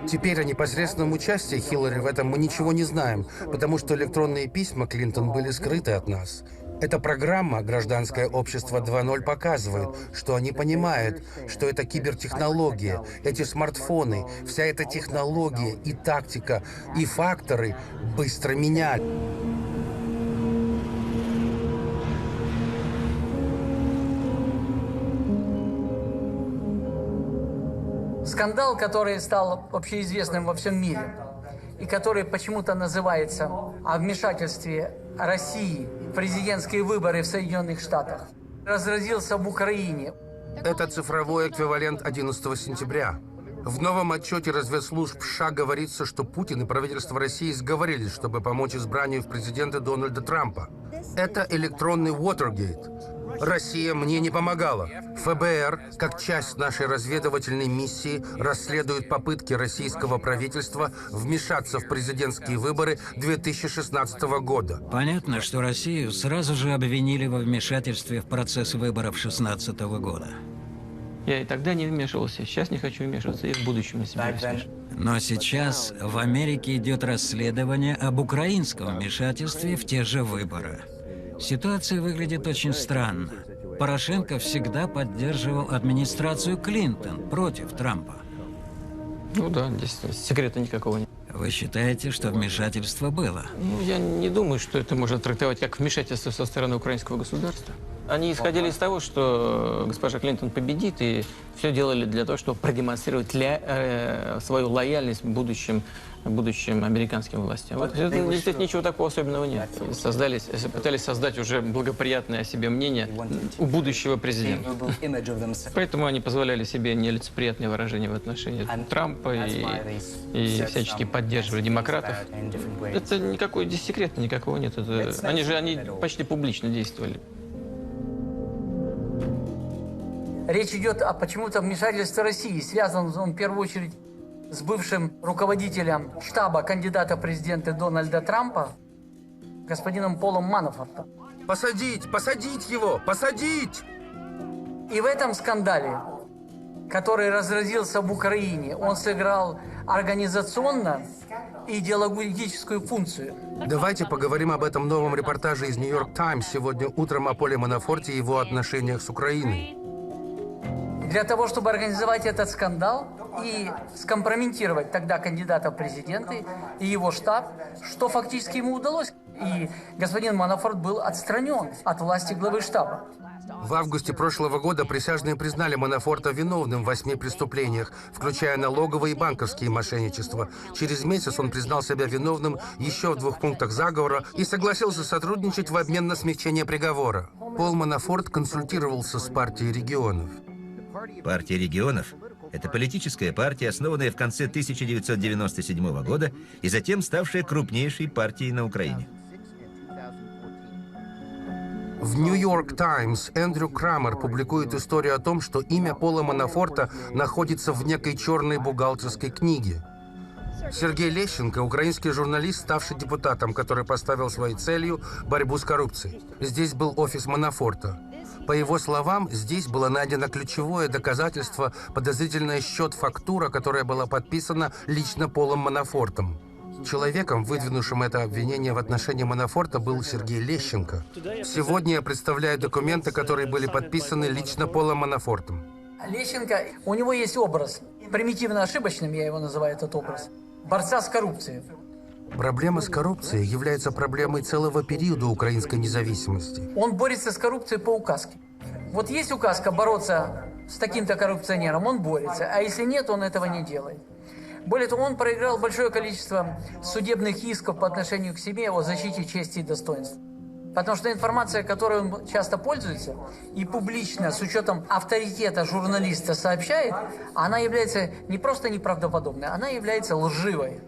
Теперь о непосредственном участии Хиллари в этом мы ничего не знаем, потому что электронные письма Клинтон были скрыты от нас. Эта программа «Гражданское общество 2.0» показывает, что они понимают, что это кибертехнология, эти смартфоны, вся эта технология и тактика, и факторы быстро меняют. Скандал, который стал общеизвестным во всем мире и который почему-то называется о вмешательстве России в президентские выборы в Соединенных Штатах, разразился в Украине. Это цифровой эквивалент 11 сентября. В новом отчете разведслужб США говорится, что Путин и правительство России сговорились, чтобы помочь избранию в президенты Дональда Трампа. Это электронный Watergate. Россия мне не помогала. ФБР, как часть нашей разведывательной миссии, расследует попытки российского правительства вмешаться в президентские выборы 2016 года. Понятно, что Россию сразу же обвинили во вмешательстве в процесс выборов 2016 года. Я и тогда не вмешивался, сейчас не хочу вмешиваться, и в будущем на себя вмешиваться. Но сейчас в Америке идет расследование об украинском вмешательстве в те же выборы. Ситуация выглядит очень странно. Порошенко всегда поддерживал администрацию Клинтон против Трампа. Ну да, здесь секрета никакого нет. Вы считаете, что вмешательство было? Ну, я не думаю, что это можно трактовать как вмешательство со стороны украинского государства. Они исходили из того, что госпожа Клинтон победит, и все делали для того, чтобы продемонстрировать свою лояльность будущим американским властям. Вот, здесь ничего такого особенного нет. Пытались создать уже благоприятное о себе мнение у будущего президента. Поэтому они позволяли себе нелицеприятные выражения в отношении Трампа и всячески поддерживали демократов. Это никакой здесь секрета никакого нет. Они почти публично действовали. Речь идет о почему-то вмешательстве России. Связан он в первую очередь с бывшим руководителем штаба кандидата в президенты Дональда Трампа, господином Полом Манафортом. Посадить! Посадить его! Посадить! И в этом скандале, который разразился в Украине, он сыграл организационно и идеологическую функцию. Давайте поговорим об этом новом репортаже из «Нью-Йорк Таймс» сегодня утром о Поле Манафорте и его отношениях с Украиной. Для того, чтобы организовать этот скандал и скомпрометировать тогда кандидата в президенты и его штаб, что фактически ему удалось. И господин Манафорт был отстранен от власти главы штаба. В августе прошлого года присяжные признали Манафорта виновным в 8 преступлениях, включая налоговые и банковские мошенничества. Через месяц он признал себя виновным еще в 2 пунктах заговора и согласился сотрудничать в обмен на смягчение приговора. Пол Манафорт консультировался с партией регионов. Партия регионов – это политическая партия, основанная в конце 1997 года и затем ставшая крупнейшей партией на Украине. В «Нью-Йорк Таймс» Эндрю Крамер публикует историю о том, что имя Пола Манафорта находится в некой черной бухгалтерской книге. Сергей Лещенко – украинский журналист, ставший депутатом, который поставил своей целью борьбу с коррупцией. Здесь был офис Манафорта. По его словам, здесь было найдено ключевое доказательство – подозрительный счет-фактура, которая была подписана лично Полом Манафортом. Человеком, выдвинувшим это обвинение в отношении Манафорта, был Сергей Лещенко. Сегодня я представляю документы, которые были подписаны лично Полом Манафортом. Лещенко, у него есть образ, примитивно ошибочным я его называю, этот образ, борца с коррупцией. Проблема с коррупцией является проблемой целого периода украинской независимости. Он борется с коррупцией по указке. Вот есть указка бороться с таким-то коррупционером, он борется, а если нет, он этого не делает. Более того, он проиграл большое количество судебных исков по отношению к себе о защите чести и достоинства. Потому что информация, которой он часто пользуется и публично, с учетом авторитета журналиста сообщает, она является не просто неправдоподобной, она является лживой.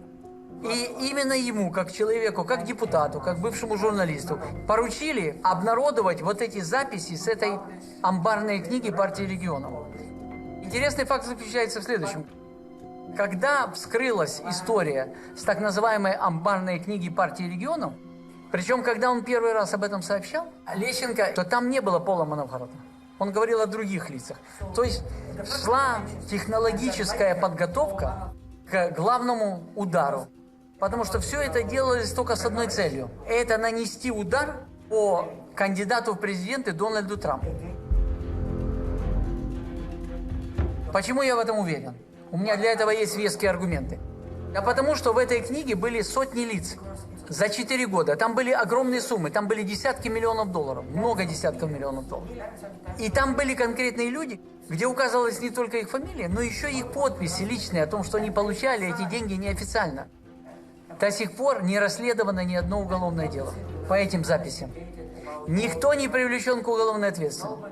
И именно ему, как человеку, как депутату, как бывшему журналисту, поручили обнародовать вот эти записи с этой амбарной книги партии регионов. Интересный факт заключается в следующем. Когда вскрылась история с так называемой амбарной книги партии регионов, причем, когда он первый раз об этом сообщал, Лещенко, то там не было Пола Манафорта. Он говорил о других лицах. То есть шла технологическая подготовка к главному удару. Потому что все это делалось только с одной целью. Это нанести удар по кандидату в президенты Дональду Трампу. Почему я в этом уверен? У меня для этого есть веские аргументы. Да потому что в этой книге были сотни лиц. За 4 года. Там были огромные суммы, там были десятки миллионов долларов, много десятков миллионов долларов. И там были конкретные люди, где указывалась не только их фамилия, но еще их подписи личные о том, что они получали эти деньги неофициально. До сих пор не расследовано ни одно уголовное дело по этим записям. Никто не привлечен к уголовной ответственности.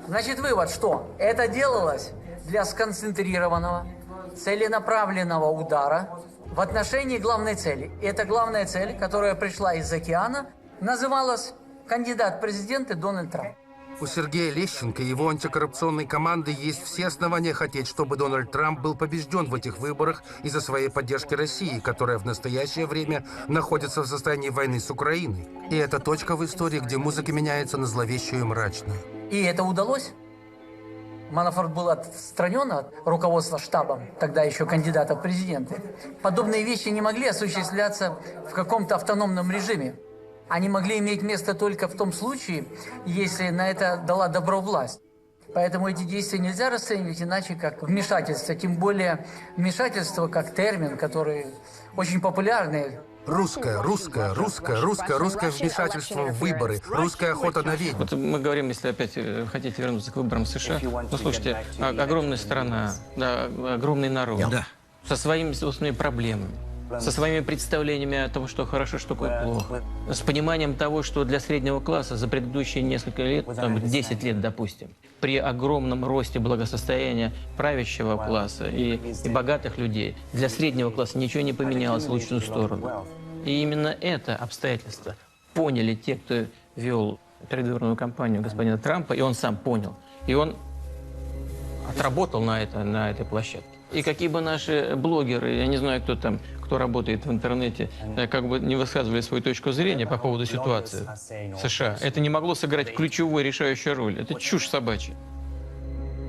Значит, вывод, что это делалось для сконцентрированного, целенаправленного удара в отношении главной цели. И эта главная цель, которая пришла из океана, называлась кандидат в президенты Дональд Трамп. У Сергея Лещенко и его антикоррупционной команды есть все основания хотеть, чтобы Дональд Трамп был побежден в этих выборах из-за своей поддержки России, которая в настоящее время находится в состоянии войны с Украиной. И это точка в истории, где музыка меняется на зловещую и мрачную. И это удалось. Манафорт был отстранен от руководства штабом, тогда еще кандидата в президенты. Подобные вещи не могли осуществляться в каком-то автономном режиме. Они могли иметь место только в том случае, если на это дала добро власть. Поэтому эти действия нельзя расценивать иначе, как вмешательство. Тем более вмешательство как термин, который очень популярный. Русское вмешательство в выборы, русская охота на ведьм. Вот мы говорим, если опять хотите вернуться к выборам США, ну слушайте, огромная страна, да, огромный народ, да, со своими собственными проблемами, со своими представлениями о том, что хорошо, что плохо, с пониманием того, что для среднего класса за предыдущие несколько лет, там, 10 лет, допустим, при огромном росте благосостояния правящего класса и богатых людей, для среднего класса ничего не поменялось в лучшую сторону. И именно это обстоятельство поняли те, кто вел предвыборную кампанию господина Трампа, и он сам понял. И он отработал на этой площадке. И какие бы наши блогеры, я не знаю, кто там, кто работает в интернете, как бы не высказывали свою точку зрения по поводу ситуации в США, это не могло сыграть ключевую решающую роль. Это чушь собачья.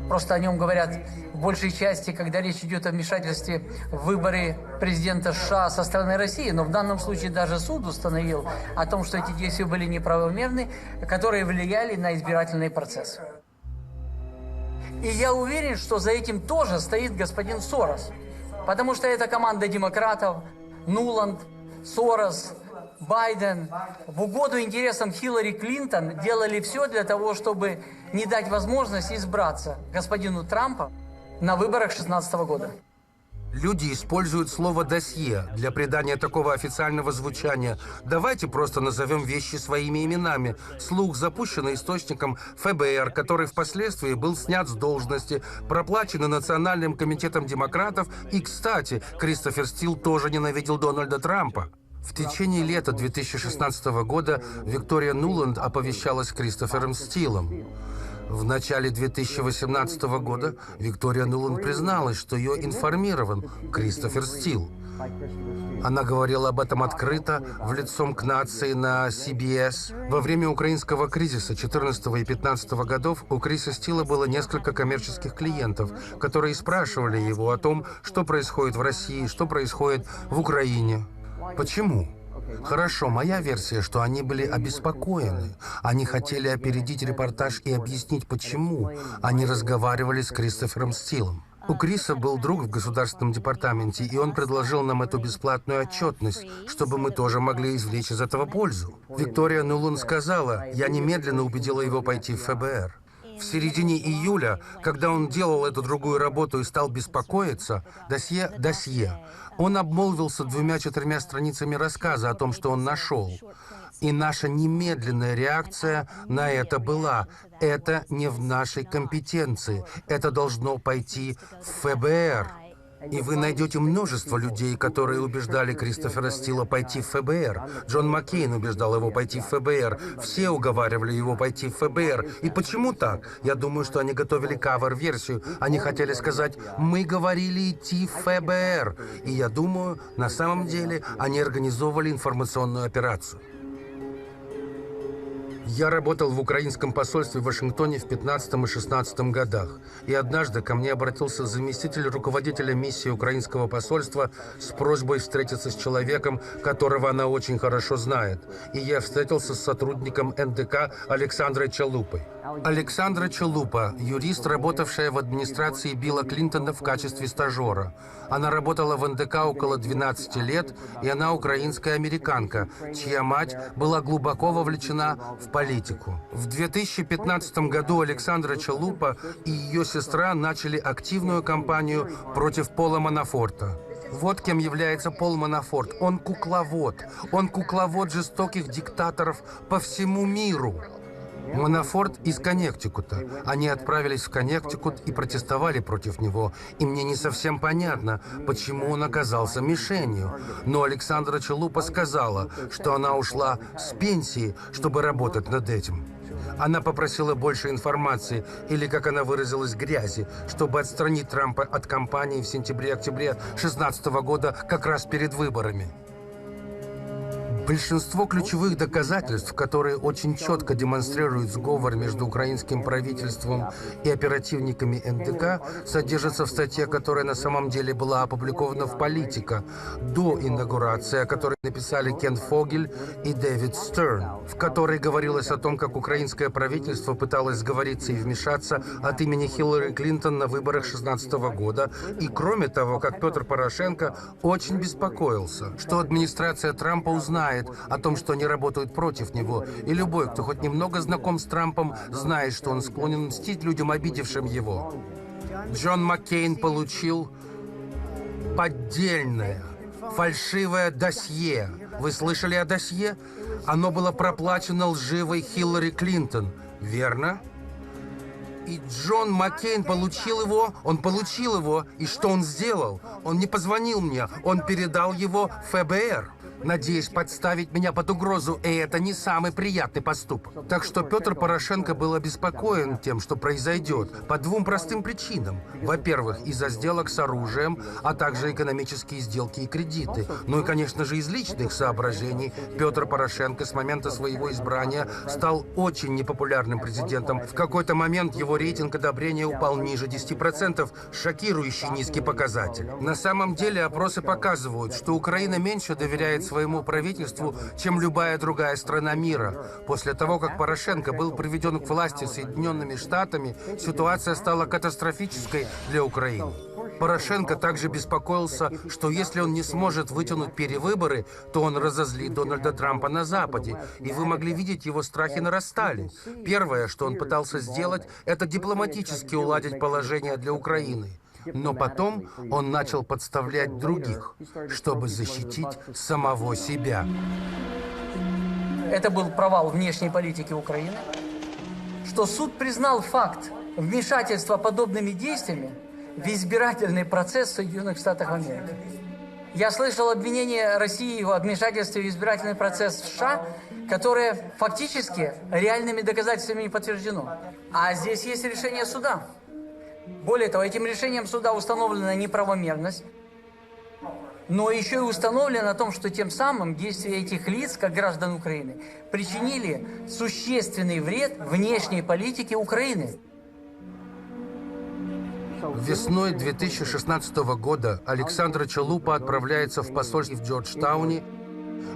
Просто о нем говорят в большей части, когда речь идет о вмешательстве в выборы президента США со стороны России. Но в данном случае даже суд установил о том, что эти действия были неправомерны, которые влияли на избирательный процесс. И я уверен, что за этим тоже стоит господин Сорос. Потому что это команда демократов, Нуланд, Сорос, Байден в угоду интересам Хиллари Клинтон делали все для того, чтобы не дать возможность избраться господину Трампу на выборах 2016 года. Люди используют слово «досье» для придания такого официального звучания. Давайте просто назовем вещи своими именами. Слух, запущенный источником ФБР, который впоследствии был снят с должности, проплаченный Национальным комитетом демократов. И, кстати, Кристофер Стил тоже ненавидел Дональда Трампа. В течение лета 2016 года Виктория Нуланд оповещалась Кристофером Стилом. В начале 2018 года Виктория Нуланд призналась, что ее информировал Кристофер Стил. Она говорила об этом открыто, в лицом к нации на CBS. Во время украинского кризиса 2014 и 2015 годов у Криса Стила было несколько коммерческих клиентов, которые спрашивали его о том, что происходит в России, что происходит в Украине. Почему? Хорошо, моя версия, что они были обеспокоены. Они хотели опередить репортаж и объяснить, почему. Они разговаривали с Кристофером Стилом. У Криса был друг в Государственном департаменте, и он предложил нам эту бесплатную отчетность, чтобы мы тоже могли извлечь из этого пользу. Виктория Нуланд сказала, я немедленно убедила его пойти в ФБР. В середине июля, когда он делал эту другую работу и стал беспокоиться, досье, он обмолвился 2-4 страницами рассказа о том, что он нашел. И наша немедленная реакция на это была: это не в нашей компетенции, это должно пойти в ФБР. И вы найдете множество людей, которые убеждали Кристофера Стила пойти в ФБР. Джон Маккейн убеждал его пойти в ФБР. Все уговаривали его пойти в ФБР. И почему так? Я думаю, что они готовили кавер-версию. Они хотели сказать, мы говорили идти в ФБР. И я думаю, на самом деле, они организовывали информационную операцию. Я работал в украинском посольстве в Вашингтоне в 15 и 16 годах. И однажды ко мне обратился заместитель руководителя миссии украинского посольства с просьбой встретиться с человеком, которого она очень хорошо знает. И я встретился с сотрудником НДК Александрой Чалупой. Александра Чалупа – юрист, работавшая в администрации Билла Клинтона в качестве стажера. Она работала в НДК около 12 лет, и она украинская американка, чья мать была глубоко вовлечена в политику. В 2015 году Александра Чалупа и ее сестра начали активную кампанию против Пола Манафорта. Вот кем является Пол Манафорт. Он кукловод. Он кукловод жестоких диктаторов по всему миру. Манафорт из Коннектикута. Они отправились в Коннектикут и протестовали против него. И мне не совсем понятно, почему он оказался мишенью. Но Александра Чалупа сказала, что она ушла с пенсии, чтобы работать над этим. Она попросила больше информации, или, как она выразилась, грязи, чтобы отстранить Трампа от кампании в сентябре-октябре 2016 года, как раз перед выборами. Большинство ключевых доказательств, которые очень четко демонстрируют сговор между украинским правительством и оперативниками НДК, содержатся в статье, которая на самом деле была опубликована в «Политика» до инаугурации, о которой написали Кен Фогель и Дэвид Стерн, в которой говорилось о том, как украинское правительство пыталось сговориться и вмешаться от имени Хиллари Клинтон на выборах 2016 года, и кроме того, как Петр Порошенко очень беспокоился, что администрация Трампа узнает о том, что они работают против него. И любой, кто хоть немного знаком с Трампом, знает, что он склонен мстить людям, обидевшим его. Джон Маккейн получил поддельное, фальшивое досье. Вы слышали о досье? Оно было проплачено лживой Хиллари Клинтон, верно? И Джон Маккейн получил его, и что он сделал? Он не позвонил мне, он передал его ФБР, надеясь подставить меня под угрозу, и это не самый приятный поступок. Так что Петр Порошенко был обеспокоен тем, что произойдет, по двум простым причинам. Во-первых, из-за сделок с оружием, а также экономические сделки и кредиты. Ну и, конечно же, из личных соображений. Петр Порошенко с момента своего избрания стал очень непопулярным президентом. В какой-то момент его рейтинг одобрения упал ниже 10%, шокирующий низкий показатель. На самом деле опросы показывают, что Украина меньше доверяет своему правительству, чем любая другая страна мира. После того, как Порошенко был приведен к власти Соединенными Штатами, ситуация стала катастрофической для Украины. Порошенко также беспокоился, что если он не сможет вытянуть перевыборы, то он разозлит Дональда Трампа на Западе. И вы могли видеть, его страхи нарастали. Первое, что он пытался сделать, это дипломатически уладить положение для Украины. Но потом он начал подставлять других, чтобы защитить самого себя. Это был провал внешней политики Украины, что суд признал факт вмешательства подобными действиями в избирательный процесс в Соединенных Штатах Америки. Я слышал обвинение России в вмешательстве в избирательный процесс в США, которое фактически реальными доказательствами не подтверждено. А здесь есть решение суда. Более того, этим решением суда установлена неправомерность, но еще и установлено о том, что тем самым действия этих лиц, как граждан Украины, причинили существенный вред внешней политике Украины. Весной 2016 года Александра Чалупа отправляется в посольство в Джорджтауне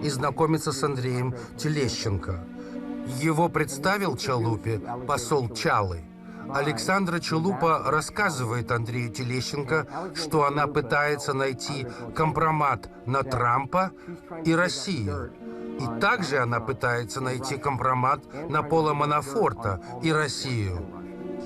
и знакомится с Андреем Телещенко. Его представил Чалупе посол Чалы. Александра Чалупа рассказывает Андрею Телещенко, что она пытается найти компромат на Трампа и Россию. И также она пытается найти компромат на Пола Манафорта и Россию.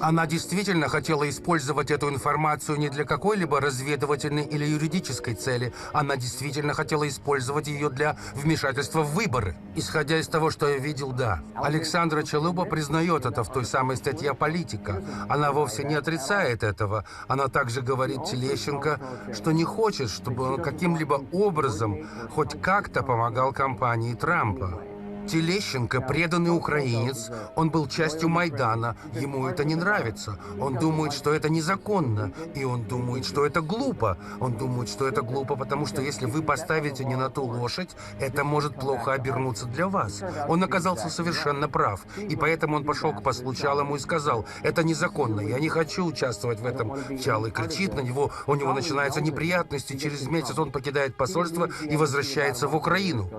Она действительно хотела использовать эту информацию не для какой-либо разведывательной или юридической цели. Она действительно хотела использовать ее для вмешательства в выборы. Исходя из того, что я видел, да. Александра Чалупа признает это в той самой статье «Политика». Она вовсе не отрицает этого. Она также говорит Телещенко, что не хочет, чтобы он каким-либо образом хоть как-то помогал кампании Трампа. Телещенко преданный украинец, он был частью Майдана, ему это не нравится. Он думает, что это незаконно, и он думает, что это глупо. Он думает, что это глупо, потому что если вы поставите не на ту лошадь, это может плохо обернуться для вас. Он оказался совершенно прав, и поэтому он пошел к послу Чалому и сказал: это незаконно, я не хочу участвовать в этом. Чалый кричит на него, у него начинаются неприятности, через месяц он покидает посольство и возвращается в Украину.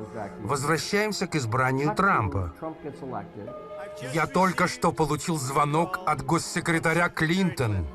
Возвращаемся к избранию Трампа. Я только что получил звонок от госсекретаря Клинтон.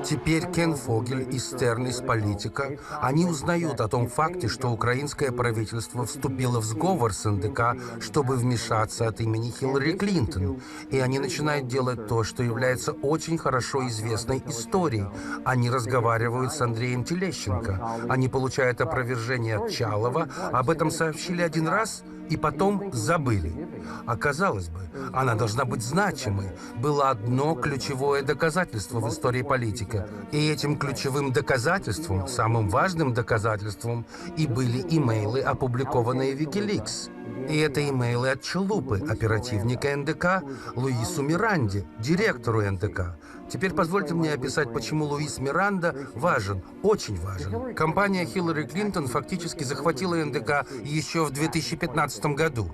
Теперь Кен Фогель и Стерн из «Политика», они узнают о том факте, что украинское правительство вступило в сговор с НДК, чтобы вмешаться от имени Хиллари Клинтон. И они начинают делать то, что является очень хорошо известной историей. Они разговаривают с Андреем Телещенко. Они получают опровержение от Чалова, об этом сообщили один раз и потом забыли. А казалось бы, она должна быть значимой. Было одно ключевое доказательство в истории «Политика». И этим ключевым доказательством, самым важным доказательством, и были имейлы, опубликованные в Wikileaks. И это имейлы от Чалупы, оперативника НДК, Луису Миранде, директору НДК. Теперь позвольте мне описать, почему Луис Миранда важен, очень важен. Компания Хиллари Клинтон фактически захватила НДК еще в 2015 году.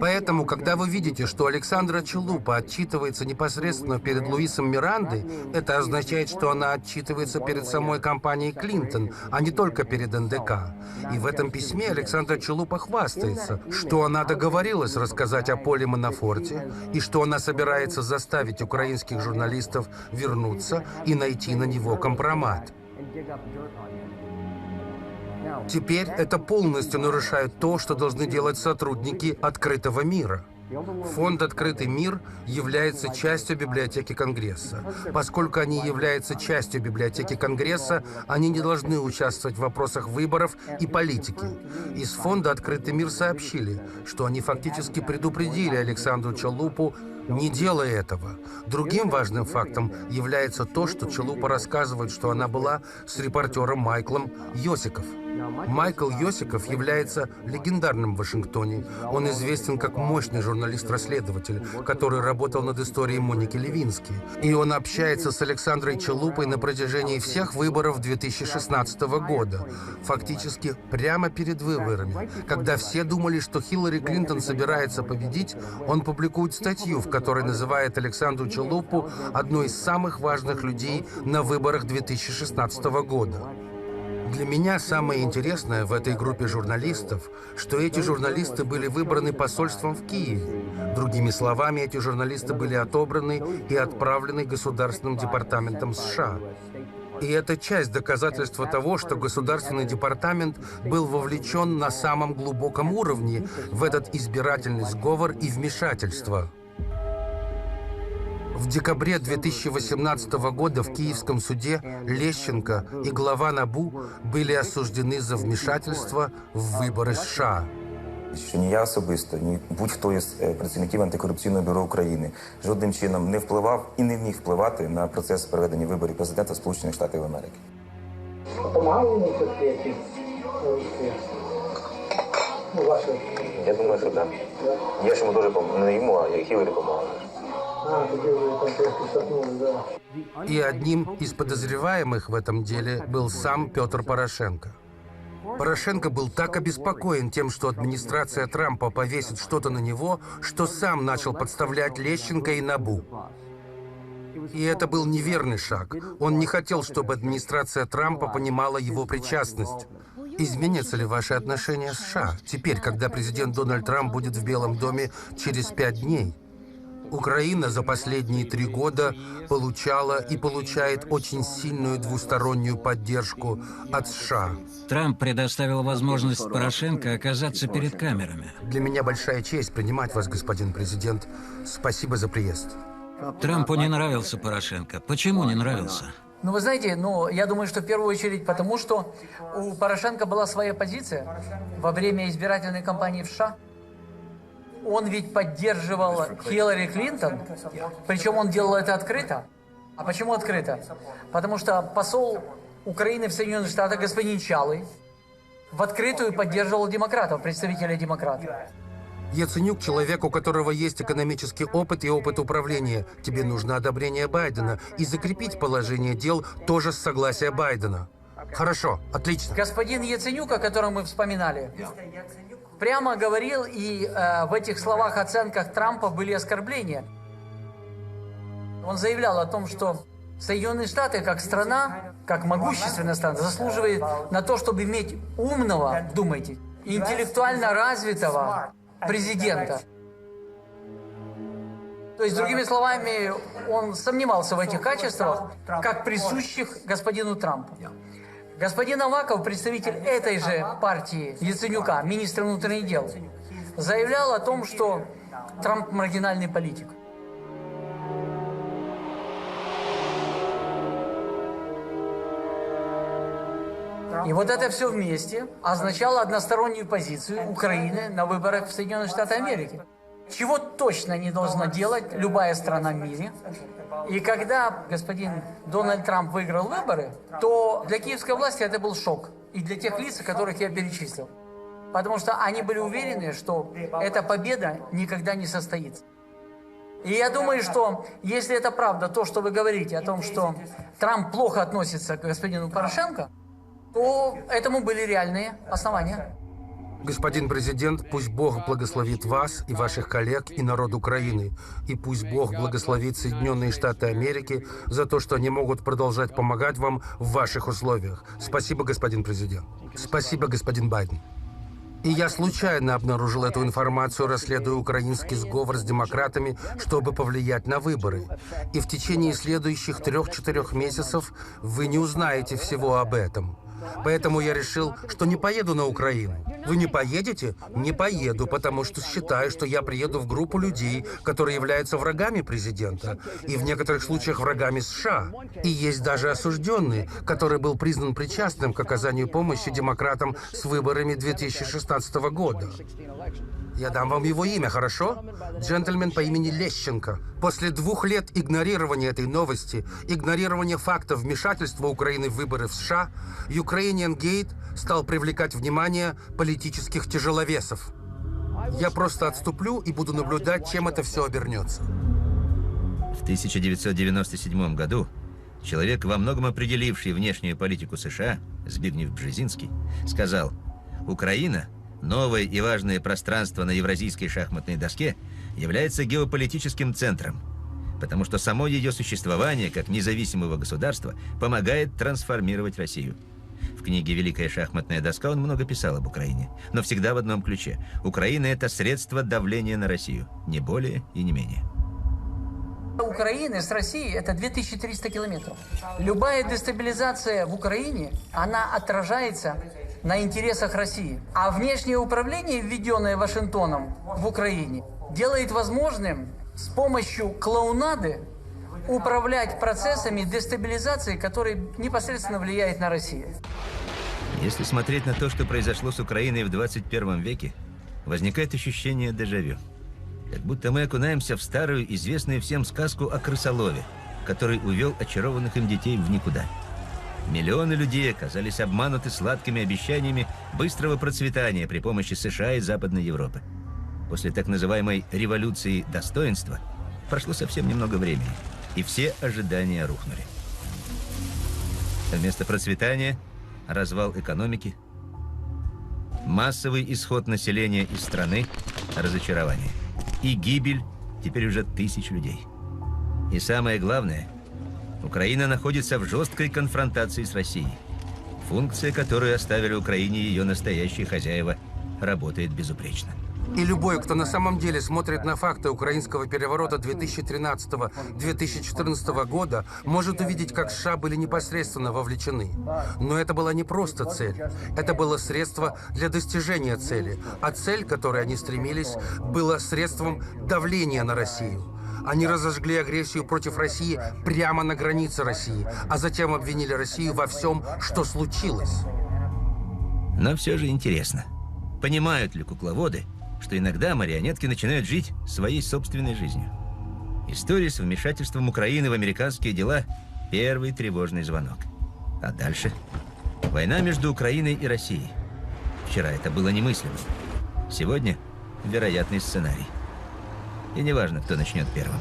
Поэтому, когда вы видите, что Александра Чалупа отчитывается непосредственно перед Луисом Мирандой, это означает, что она отчитывается перед самой компанией Клинтон, а не только перед НДК. И в этом письме Александра Чалупа хвастается, что она договорилась рассказать о Поле Манафорте и что она собирается заставить украинских журналистов вернуться и найти на него компромат. Теперь это полностью нарушает то, что должны делать сотрудники «Открытого мира». Фонд «Открытый мир» является частью библиотеки Конгресса. Поскольку они являются частью библиотеки Конгресса, они не должны участвовать в вопросах выборов и политики. Из фонда «Открытый мир» сообщили, что они фактически предупредили Александру Чалупу: не делай этого. Другим важным фактом является то, что Чалупа рассказывает, что она была с репортером Майклом Йосиков. Майкл Йосиков является легендарным в Вашингтоне. Он известен как мощный журналист-расследователь, который работал над историей Моники Левински. И он общается с Александрой Чалупой на протяжении всех выборов 2016 года. Фактически прямо перед выборами. Когда все думали, что Хиллари Клинтон собирается победить, он публикует статью, в которой называет Александру Чалупу одной из самых важных людей на выборах 2016 года. Для меня самое интересное в этой группе журналистов, что эти журналисты были выбраны посольством в Киеве. Другими словами, эти журналисты были отобраны и отправлены Государственным департаментом США. И это часть доказательства того, что Государственный департамент был вовлечен на самом глубоком уровне в этот избирательный сговор и вмешательство. В декабре 2018 года в Киевском суде Лещенко и глава НАБУ были осуждены за вмешательство в вибори США. Що ні я особисто, ні будь-хто із працівників антикорупційного бюро України жодним чином не впливав і не міг впливати на процес проведення виборів президента Сполучених Штатів Америки. Я думаю, що так. Я ж йому дуже не йому, а Хіларі допомагав. И одним из подозреваемых в этом деле был сам Петр Порошенко. Порошенко был так обеспокоен тем, что администрация Трампа повесит что-то на него, что сам начал подставлять Лещенко и НАБУ. И это был неверный шаг. Он не хотел, чтобы администрация Трампа понимала его причастность. Изменятся ли ваши отношения с США теперь, когда президент Дональд Трамп будет в Белом доме через 5 дней? Украина за последние 3 года получала и получает очень сильную двустороннюю поддержку от США. Трамп предоставил возможность Порошенко оказаться перед камерами. Для меня большая честь принимать вас, господин президент. Спасибо за приезд. Трампу не нравился Порошенко. Почему не нравился? Ну, вы знаете, я думаю, что в первую очередь потому, что у Порошенко была своя позиция во время избирательной кампании в США. Он ведь поддерживал Хиллари Клинтон, причем он делал это открыто. А почему открыто? Потому что посол Украины в Соединенных Штатах, господин Чалый, в открытую поддерживал демократов, представителей демократов. Яценюк – человек, у которого есть экономический опыт и опыт управления. Тебе нужно одобрение Байдена. И закрепить положение дел тоже с согласия Байдена. Хорошо, отлично. Господин Яценюк, о котором мы вспоминали, прямо говорил, и в этих словах, оценках Трампа были оскорбления. Он заявлял о том, что Соединенные Штаты, как страна, как могущественная страна, заслуживает на то, чтобы иметь умного, думайте, интеллектуально развитого президента. То есть, другими словами, он сомневался в этих качествах, как присущих господину Трампу. Господин Аваков, представитель этой же партии Яценюка, министр внутренних дел, заявлял о том, что Трамп маргинальный политик. И вот это все вместе означало одностороннюю позицию Украины на выборах в Соединенные Штаты Америки. Чего точно не должна делать любая страна в мире. И когда господин Дональд Трамп выиграл выборы, то для киевской власти это был шок. И для тех лиц, которых я перечислил. Потому что они были уверены, что эта победа никогда не состоится. И я думаю, что если это правда, то, что вы говорите о том, что Трамп плохо относится к господину Порошенко, то этому были реальные основания. Господин президент, пусть Бог благословит вас и ваших коллег и народ Украины. И пусть Бог благословит Соединенные Штаты Америки за то, что они могут продолжать помогать вам в ваших условиях. Спасибо, господин президент. Спасибо, господин Байден. И я случайно обнаружил эту информацию, расследуя украинский сговор с демократами, чтобы повлиять на выборы. И в течение следующих 3-4 месяцев вы не узнаете всего об этом. Поэтому я решил, что не поеду на Украину. Вы не поедете? Не поеду, потому что считаю, что я приеду в группу людей, которые являются врагами президента, и в некоторых случаях врагами США. И есть даже осужденный, который был признан причастным к оказанию помощи демократам с выборами 2016 года. Я дам вам его имя, хорошо? Джентльмен по имени Лещенко. После 2 лет игнорирования этой новости, игнорирования фактов вмешательства Украины в выборы в США, Ukrainian Gate стал привлекать внимание политических тяжеловесов. Я просто отступлю и буду наблюдать, чем это все обернется. В 1997 году человек, во многом определивший внешнюю политику США, Збигнев Бжезинский, сказал: «Украина, новое и важное пространство на евразийской шахматной доске, является геополитическим центром, потому что само ее существование как независимого государства помогает трансформировать Россию». В книге «Великая шахматная доска» он много писал об Украине, но всегда в одном ключе. Украина – это средство давления на Россию, не более и не менее. Украины с Россией – это 2300 километров. Любая дестабилизация в Украине, она отражается на интересах России. А внешнее управление, введенное Вашингтоном в Украине, делает возможным с помощью клоунады управлять процессами дестабилизации, которые непосредственно влияют на Россию. Если смотреть на то, что произошло с Украиной в 21 веке, возникает ощущение дежавю. Как будто мы окунаемся в старую, известную всем сказку о крысолове, который увел очарованных им детей в никуда. Миллионы людей оказались обмануты сладкими обещаниями быстрого процветания при помощи США и Западной Европы. После так называемой революции достоинства прошло совсем немного времени, и все ожидания рухнули. Вместо процветания – развал экономики, массовый исход населения из страны, разочарование и гибель теперь уже тысяч людей. И самое главное – Украина находится в жесткой конфронтации с Россией. Функция, которую оставили Украине ее настоящие хозяева, работает безупречно. И любой, кто на самом деле смотрит на факты украинского переворота 2013-2014 года, может увидеть, как США были непосредственно вовлечены. Но это была не просто цель. Это было средство для достижения цели. А цель, к которой они стремились, была средством давления на Россию. Они разожгли агрессию против России прямо на границе России, а затем обвинили Россию во всем, что случилось. Но все же интересно, понимают ли кукловоды, что иногда марионетки начинают жить своей собственной жизнью? История с вмешательством Украины в американские дела – первый тревожный звонок. А дальше – война между Украиной и Россией. Вчера это было немыслимо. Сегодня вероятный сценарий. И не важно, кто начнет первым.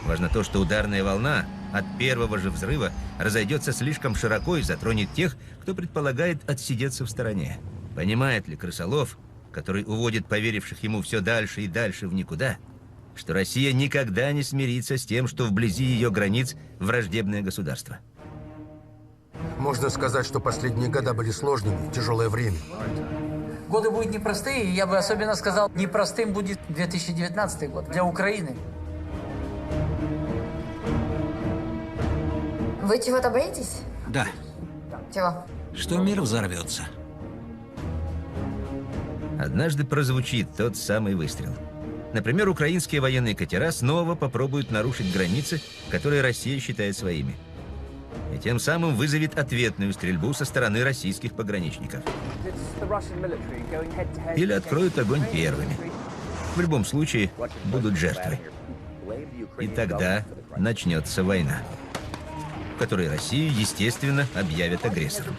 Важно то, что ударная волна от первого же взрыва разойдется слишком широко и затронет тех, кто предполагает отсидеться в стороне. Понимает ли крысолов, который уводит поверивших ему все дальше и дальше в никуда, что Россия никогда не смирится с тем, что вблизи ее границ враждебное государство? Можно сказать, что последние года были сложными, тяжелое время. Годы будут непростые, и я бы особенно сказал, непростым будет 2019 год для Украины. Вы чего-то боитесь? Да. Чего? Что мир взорвется. Однажды прозвучит тот самый выстрел. Например, украинские военные катера снова попробуют нарушить границы, которые Россия считает своими. И тем самым вызовет ответную стрельбу со стороны российских пограничников. Или откроют огонь первыми. В любом случае, будут жертвы. И тогда начнется война, в которой Россию, естественно, объявят агрессором.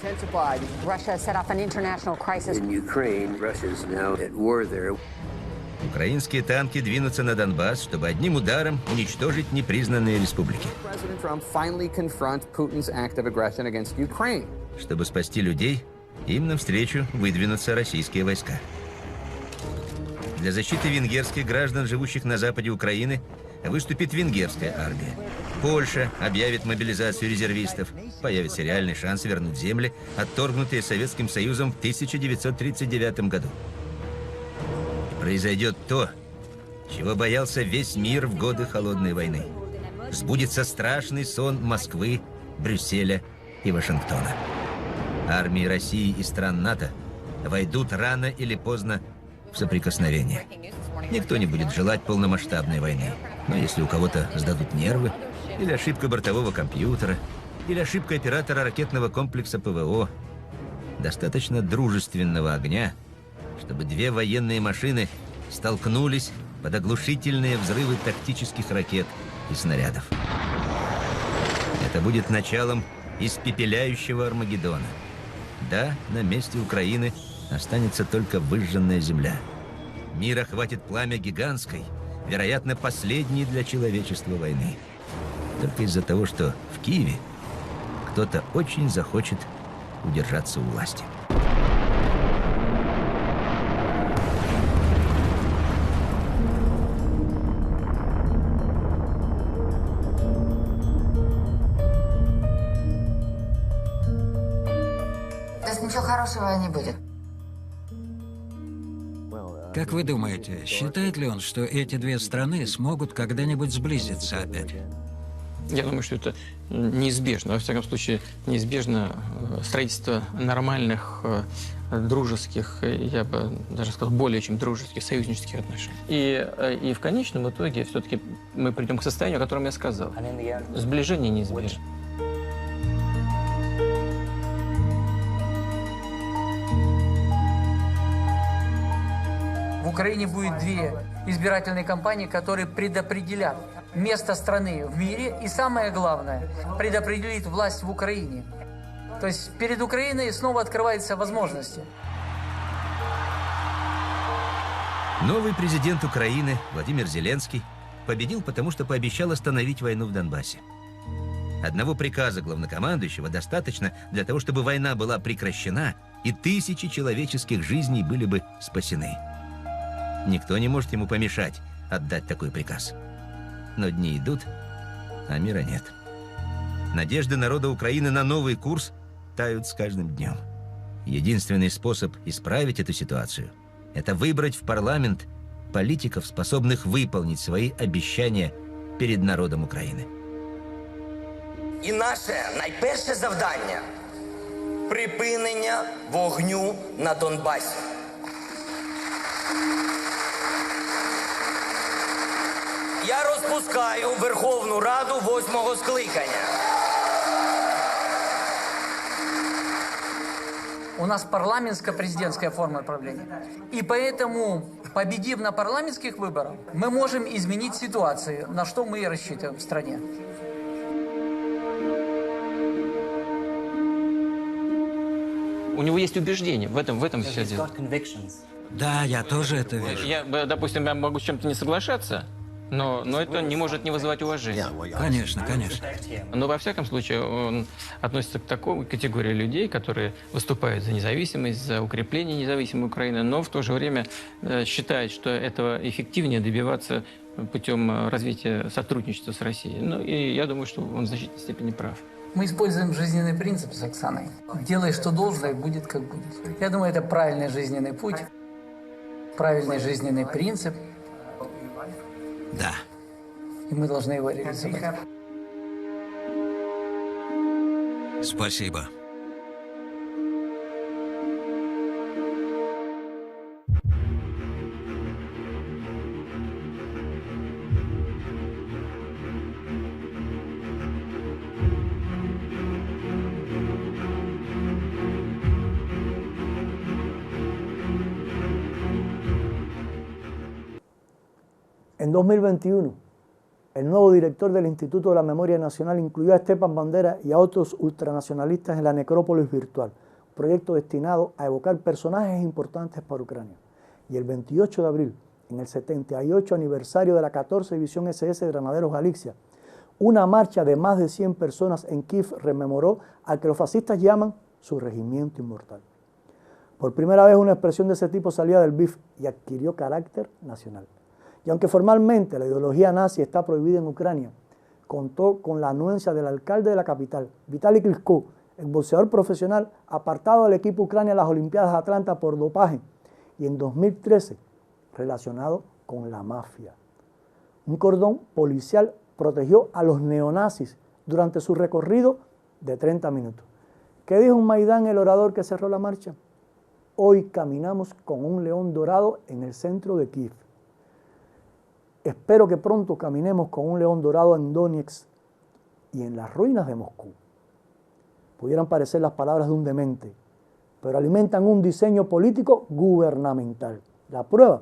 Украинские танки двинутся на Донбасс, чтобы одним ударом уничтожить непризнанные республики. Чтобы спасти людей, им навстречу выдвинутся российские войска. Для защиты венгерских граждан, живущих на западе Украины, выступит венгерская армия. Польша объявит мобилизацию резервистов. Появится реальный шанс вернуть земли, отторгнутые Советским Союзом в 1939 году. Произойдет то, чего боялся весь мир в годы Холодной войны. Сбудется страшный сон Москвы, Брюсселя и Вашингтона. Армии России и стран НАТО войдут рано или поздно в соприкосновение. Никто не будет желать полномасштабной войны. Но если у кого-то сдадут нервы, или ошибка бортового компьютера, или ошибка оператора ракетного комплекса ПВО, достаточно дружественного огня, чтобы две военные машины столкнулись под оглушительные взрывы тактических ракет и снарядов. Это будет началом испепеляющего Армагеддона. Да, на месте Украины останется только выжженная земля. Мир охватит пламя гигантской, вероятно, последней для человечества войны. Только из-за того, что в Киеве кто-то очень захочет удержаться у власти. То есть ничего хорошего не будет? Как вы думаете, считает ли он, что эти две страны смогут когда-нибудь сблизиться опять? Я думаю, что это неизбежно. Во всяком случае, неизбежно строительство нормальных, дружеских, я бы даже сказал, более чем дружеских, союзнических отношений. И в конечном итоге все-таки мы придем к состоянию, о котором я сказал. Сближение неизбежно. В Украине будет две избирательные кампании, которые предопределят место страны в мире и, самое главное, предопределит власть в Украине. То есть перед Украиной снова открываются возможности. Новый президент Украины Владимир Зеленский победил, потому что пообещал остановить войну в Донбассе. Одного приказа главнокомандующего достаточно для того, чтобы война была прекращена и тысячи человеческих жизней были бы спасены. Никто не может ему помешать отдать такой приказ. Но дни идут, а мира нет. Надежды народа Украины на новый курс тают с каждым днем. Единственный способ исправить эту ситуацию – это выбрать в парламент политиков, способных выполнить свои обещания перед народом України. І наше найперше завдання – припинення вогню на Донбасі. Я розпускаю Верховну Раду 8-го скликання. У нас парламентско-президентская форма правления. И поэтому, победив на парламентских выборах, мы можем изменить ситуацию, на что мы и рассчитываем в стране. У него есть убеждения, в этом все дело. Да, я тоже это вижу. Допустим, я могу с чем-то не соглашаться, но это не может не вызывать уважения. Конечно, конечно. Но во всяком случае он относится к такой категории людей, которые выступают за независимость, за укрепление независимой Украины, но в то же время считает, что этого эффективнее добиваться путем развития сотрудничества с Россией. Ну и я думаю, что он в значительной степени прав. Мы используем жизненный принцип с Оксаной. Делай, что должно, и будет, как будет. Я думаю, это правильный жизненный путь, правильный жизненный принцип. Да. И мы должны его реализовать. Спасибо. En 2021, el nuevo director del Instituto de la Memoria Nacional incluyó a Stepan Bandera y a otros ultranacionalistas en la Necrópolis Virtual, un proyecto destinado a evocar personajes importantes para Ucrania. Y el 28 de abril, en el 78 aniversario de la 14 División SS Granaderos Galicia, una marcha de más de 100 personas en Kiev rememoró al que los fascistas llaman su regimiento inmortal. Por primera vez una expresión de ese tipo salía del BIF y adquirió carácter nacional. Y aunque formalmente la ideología nazi está prohibida en Ucrania, contó con la anuencia del alcalde de la capital, Vitaly Klitschko, el boxeador profesional apartado del equipo Ucrania en las Olimpiadas de Atlanta por dopaje, y en 2013 relacionado con la mafia. Un cordón policial protegió a los neonazis durante su recorrido de 30 minutos. ¿Qué dijo un Maidán, el orador que cerró la marcha? Hoy caminamos con un león dorado en el centro de Kiev. Espero que pronto caminemos con un león dorado en Donetsk y en las ruinas de Moscú. Pudieran parecer las palabras de un demente, pero alimentan un diseño político gubernamental. La prueba.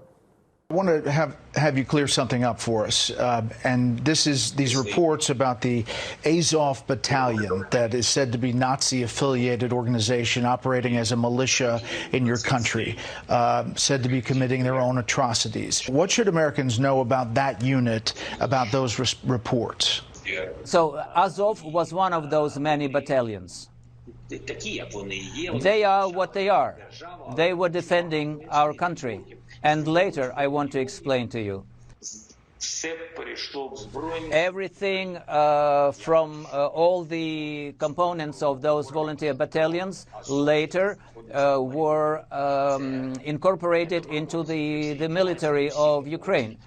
I want to have you clear something up for us, and this is these reports about the Azov Battalion that is said to be Nazi-affiliated organization operating as a militia in your country, said to be committing their own atrocities. What should Americans know about that unit, about those reports? So Azov was one of those many battalions. They are what they are. They were defending our country. And later I want to explain to you. Everything from all the components of those volunteer battalions later were incorporated into the military of Ukraine.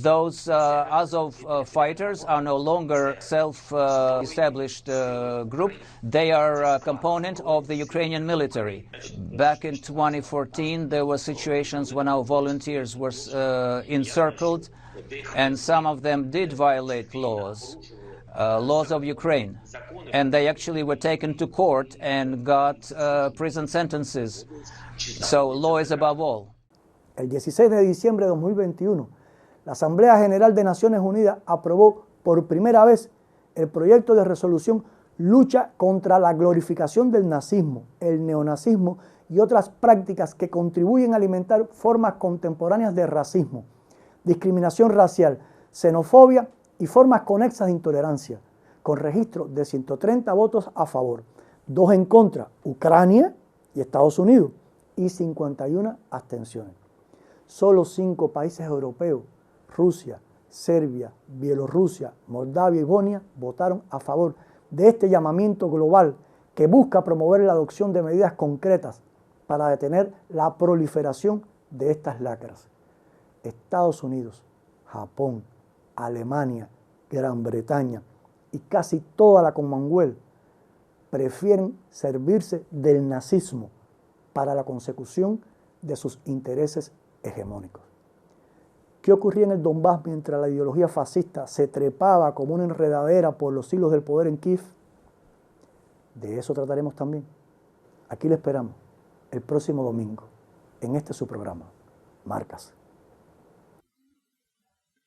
Those Azov fighters are no longer self-established group. They are a component of the Ukrainian military. Back in 2014, there were situations when our volunteers were encircled, and some of them did violate laws of Ukraine. And they actually were taken to court and got prison sentences. So law is above all. El 16 de diciembre de 2021, la Asamblea General de Naciones Unidas aprobó por primera vez el proyecto de resolución Lucha contra la glorificación del nazismo, el neonazismo y otras prácticas que contribuyen a alimentar formas contemporáneas de racismo, discriminación racial, xenofobia y formas conexas de intolerancia, con registro de 130 votos a favor, 2 en contra, Ucrania y Estados Unidos, y 51 abstenciones. Solo 5 países europeos, Rusia, Serbia, Bielorrusia, Moldavia y Bosnia, votaron a favor de este llamamiento global que busca promover la adopción de medidas concretas para detener la proliferación de estas lacras. Estados Unidos, Japón, Alemania, Gran Bretaña y casi toda la Commonwealth prefieren servirse del nazismo para la consecución de sus intereses hegemónicos. ¿Qué ocurría en el Donbass mientras la ideología fascista se trepaba como una enredadera por los hilos del poder en Kiev? De eso trataremos también. Aquí le esperamos el próximo domingo en este su programa, Marcas.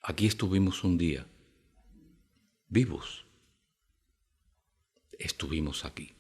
Aquí estuvimos un día, vivos. Estuvimos aquí.